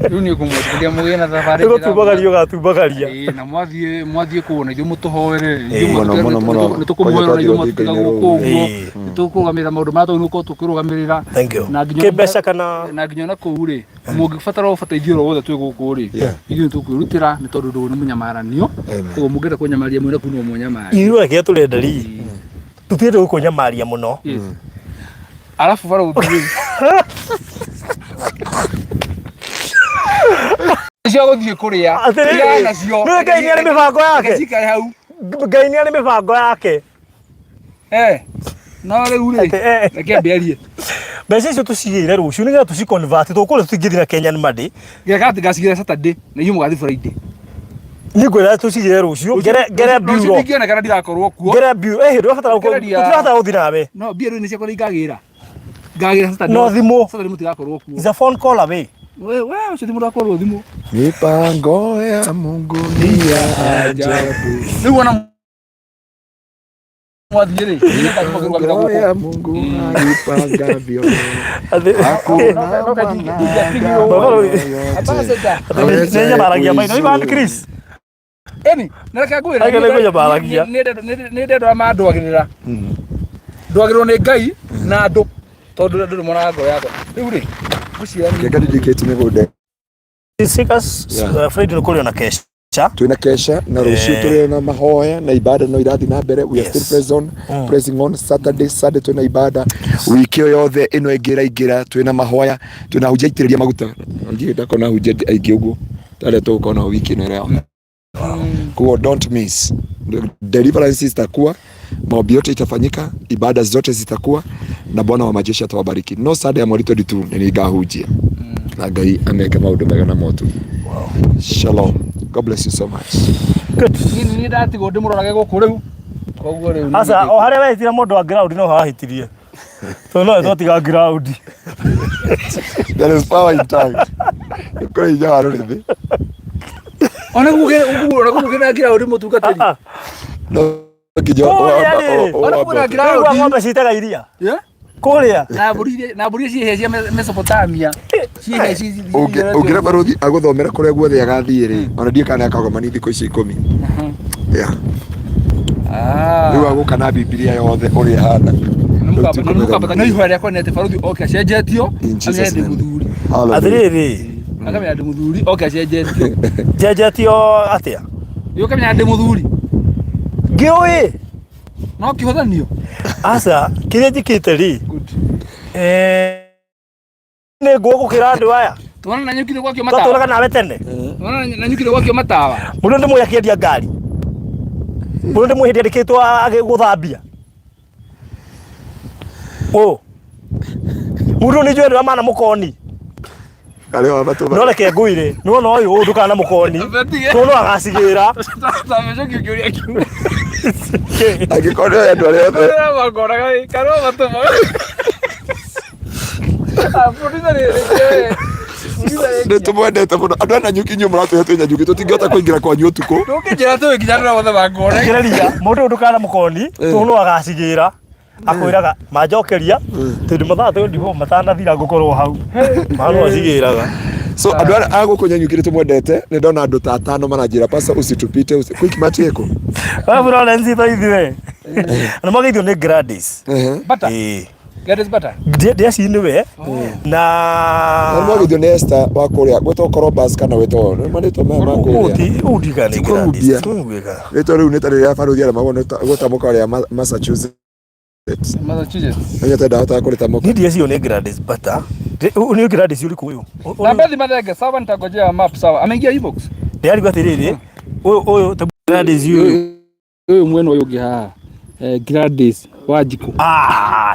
[SPEAKER 3] rĩu nĩ ũkũmwĩtĩkia mũgĩe na thabarĩ
[SPEAKER 1] ũgatumbagaria ũgatumbagaria
[SPEAKER 3] na mwathiĩ kũu na ithuĩ mũtũhoere nĩ tũkũmũhoera na ithuĩ mwatiga gũkũ ũguo nĩ tũkũrũgamĩrĩra maũndũ marĩa tũgũkorwo tũkĩrũgamĩrĩra na
[SPEAKER 1] kĩmbeca kana
[SPEAKER 3] na nginya na kũu rĩ mũngĩbatara ũbataithio oro wothe twĩ gũkũ rĩ ithuĩ nĩ tũkwĩrutĩra nĩ tondũ ndũũ nĩ mũnyamaranio koguo mũngĩenda kũnyamaria mwĩna kuo no mũnyamaria
[SPEAKER 1] irũa kĩrĩa tũrenda ri tũtiende gũkũnyamaria mũno
[SPEAKER 3] alafu bara gũthiĩ cio gũthiĩ kũrĩa nacio
[SPEAKER 1] Ngai nĩ arĩ mĩbango yake
[SPEAKER 3] cikare hau
[SPEAKER 1] Ngai nĩ arĩ mĩbango yake
[SPEAKER 3] no rĩu rĩ reke mbĩarie
[SPEAKER 1] mbeca icio tũcigĩire rũciũ nĩgetha tũciconvert tũkũrĩa tũtingĩthiĩ na Kenyan Monday
[SPEAKER 3] geka ngacigĩra Saturday na inyuĩ mũgathiĩ Friday
[SPEAKER 1] nĩ ngwĩra tũcigĩire rũciũ ngere bureau
[SPEAKER 3] ndingĩona kana ndigakorwo kuo
[SPEAKER 1] ngere bureau ndũbatara gũthiĩ nawe
[SPEAKER 3] no mbia rĩu nĩ ciakwa ngagĩra Saturday
[SPEAKER 1] no thimũ
[SPEAKER 3] Saturday mũtigakorwo kuo
[SPEAKER 1] is a phone call away
[SPEAKER 3] wewe ucio thimũ ndakorwo thimũ
[SPEAKER 2] mipango ya Mungu ni ya ajabu
[SPEAKER 3] rĩu ona mwathirĩ
[SPEAKER 2] ya Mungu alipanga vyote hakuna
[SPEAKER 1] Nenya maragia maino iba Chris
[SPEAKER 3] Eni, nareka ngwira.
[SPEAKER 1] Ake nĩ baragia.
[SPEAKER 3] Nĩ ndendwa mandwagĩrĩra. Ndwagĩrĩrwo nĩ Ngai na andũ. Tondũ ndũrĩ mwana ngoro yakwa. Rĩu rĩ, mũciari.
[SPEAKER 2] Kĩanga dedicate nĩ gũnde.
[SPEAKER 1] Seekers, Fred nĩ kũrĩ na kesha.
[SPEAKER 2] Twina kesha na rũciũ tũrĩ na mahoya na ibada no irathi na mbere. We are still pressing on Saturday twina ibada. Wiki yothe ino ingĩra twina mahoya, twina hujia itĩrĩria maguta. Ngĩenda kona hujia aingĩ ũguo. Tare tũkona wiki ino leo. Kwa don't miss. Deliverance itakuwa, maombi yote itafanyika, ibada zote zitakuwa na Bwana wa majeshi atawabariki. No Sunday ya mweri 22 ni ngahujia. Na Ngai ameke maundu mega na moto. Wow. Shalom. God bless you so much.
[SPEAKER 3] Good. Ni ndatigo ndimurorage gũkũ rĩu. Koguo rĩu.
[SPEAKER 1] Asa o harĩa wehitire mũndũ wa ground no hahitirie. No totiga ground.
[SPEAKER 2] There is power in tongue. Kwa hiyo jaro rĩthĩ.
[SPEAKER 3] Ona gũkũ na ground mũtungatĩri.
[SPEAKER 2] No kijo.
[SPEAKER 3] Ona kuna ground.
[SPEAKER 1] Kwa ng'ombe citaga iria.
[SPEAKER 3] Yeah?
[SPEAKER 1] Kũrĩa.
[SPEAKER 3] Na mbũri cihecia Mesopotamia.
[SPEAKER 2] Ũngĩra barothi agũthomera kũrĩa guothe agathiĩ rĩ, ona ndiĩ kana akagomani thikũ ici 10. Yeah. Rĩu agũka na Biblia yothe ũrĩa hana.
[SPEAKER 3] No ihwa rĩakwa nĩ atĩ barothi oke acenjetio, amende mũthuri.
[SPEAKER 1] Athirĩrĩ.
[SPEAKER 3] Akamenya ndĩ mũthuri, oke acenjetio.
[SPEAKER 1] Njenjetio atĩa?
[SPEAKER 3] Ũkamenya ndĩ mũthuri.
[SPEAKER 1] Ngĩũĩ.
[SPEAKER 3] No kĩhothanio.
[SPEAKER 1] Asa, kĩrĩa njĩkĩte rĩ. Nĩ ngũgũkĩra andũ aya.
[SPEAKER 3] Tuona na nyukire gwakio matawa.
[SPEAKER 1] Tũtũraga nawe tene.
[SPEAKER 3] Tuona na nyukire gwakio matawa.
[SPEAKER 1] Mũndũ ndĩ mũya kĩendia ngari. Mũndũ ndĩ mũhĩndĩ andĩkĩtwo gũthambia. Mũndũ nĩ njũĩ mana mũkoni.
[SPEAKER 2] Arĩo matũma.
[SPEAKER 1] No reke ngũire. No ũyũ ndũkana mũkoni. Tũno agacigĩra.
[SPEAKER 3] Tamecokio kĩũria kĩu.
[SPEAKER 2] Agĩkorwo andũ arĩa othe.
[SPEAKER 3] Makoraga karwa matũma.
[SPEAKER 2] Nĩtũmwendete mũno. Andũ ana nyuki nyuo mũratũhe nyuki tũtingĩhota kũingĩra kwanyu ũtukũ.
[SPEAKER 3] Tũkĩnjĩra tũĩ nginya andũ othe mangore.
[SPEAKER 1] Kĩreria mũndũ ndũkana mũkoni. Tũno agacigĩra. Akwĩraga manjokeria tondũ mathaa ndĩho matanathira ngũkorwo hau. Mano acigĩraga.
[SPEAKER 2] So andũ arĩa agũkũ nyuki nĩtũmwendete. Nĩ ndona andũ ta 5 maranjĩra pasa usitupite quick matieko.
[SPEAKER 1] Wewe bro lenzi ithuĩ. Na magĩithio nĩ Gladys.
[SPEAKER 3] Bata. Gladys Bata.
[SPEAKER 1] Ndeci nĩ we. Na
[SPEAKER 2] magĩithio nĩ Esther wa kũrĩa gwĩtwo Corobus kana gwĩtwo manĩtwo maya kũrĩa.
[SPEAKER 1] Udiga nĩ Gladys.
[SPEAKER 2] Rĩtwa rĩu nĩ ta rĩrĩa barothi arĩa magona gũtamũka rĩa Massachusetts. Anyata data kũrĩta mũka.
[SPEAKER 1] Nĩ ndeci nĩ Gladys Bata. Nĩ Gladys uri kuyo.
[SPEAKER 3] Na Bethi Mathenge sawa nitangojea map sawa. Ameingia inbox.
[SPEAKER 1] Ndiari gwatirĩrĩ. Ũyũ Gladys
[SPEAKER 3] uyu mwena uyu ngi haha Gladys Wanjiku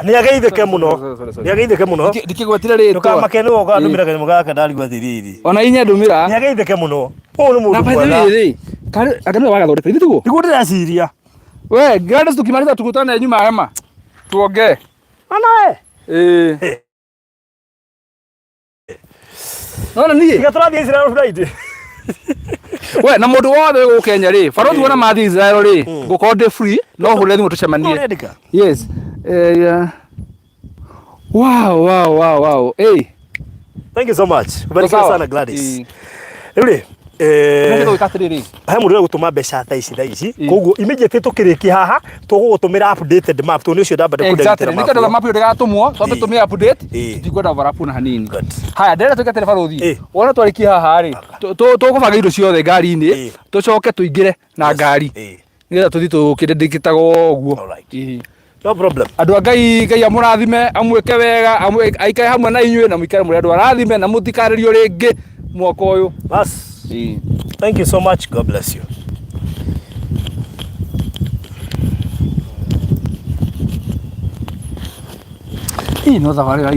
[SPEAKER 1] nĩ ageithĩke mũno
[SPEAKER 3] ndikĩgwetire rĩtwa
[SPEAKER 1] ndũkamakene woka ndũmĩra kanyamũ gaka ndari gwathirĩrĩ
[SPEAKER 3] ona inya ndũmĩra
[SPEAKER 1] nĩ ageithĩke mũno ũyũ nĩ mũndũ mwega
[SPEAKER 3] akanĩ wagathondeka ithiguo
[SPEAKER 1] nĩguo ndĩreciria
[SPEAKER 3] we Gladys tukimaliza tukutane nyuma hema tuongee
[SPEAKER 1] ana
[SPEAKER 3] nona niĩ
[SPEAKER 1] gatũrathiĩ Israel Friday
[SPEAKER 3] we na mũndũ wothe wĩ Kenya rĩ barothi wona mathi Israel rĩ ngũkorwo ndĩ free no hũre thimũ tũcemanie yes wow hey
[SPEAKER 1] thank you so much barikiwa sana Gladys rĩu he mũndũ gũtũma mbeca tha ici koguo immediately tũkĩrĩkia haha tũgũgũtũmĩra updated map tũ nĩ ũcio ndamba
[SPEAKER 3] exactly nĩkenda map ĩgatũmwo twambe tũmĩre update tutikwenda varapu na hanini haya ndĩrenda tũikatĩre barothi wona twarĩkia haha rĩ tũgũbanga indo ciothe ngari-inĩ tũcoke tũingĩre na ngari nĩgetha tũthiĩ tũkĩndĩkĩtaga ũguo
[SPEAKER 1] no problem
[SPEAKER 3] andũ a Ngai amũrathime amwĩke wega aikare hamwe na inyuĩ na mũikare mũrĩ andũ arathime na mũtikarĩrio rĩngĩ mwaka ũyũ
[SPEAKER 1] bas thank you so much God bless you
[SPEAKER 3] no thabarĩ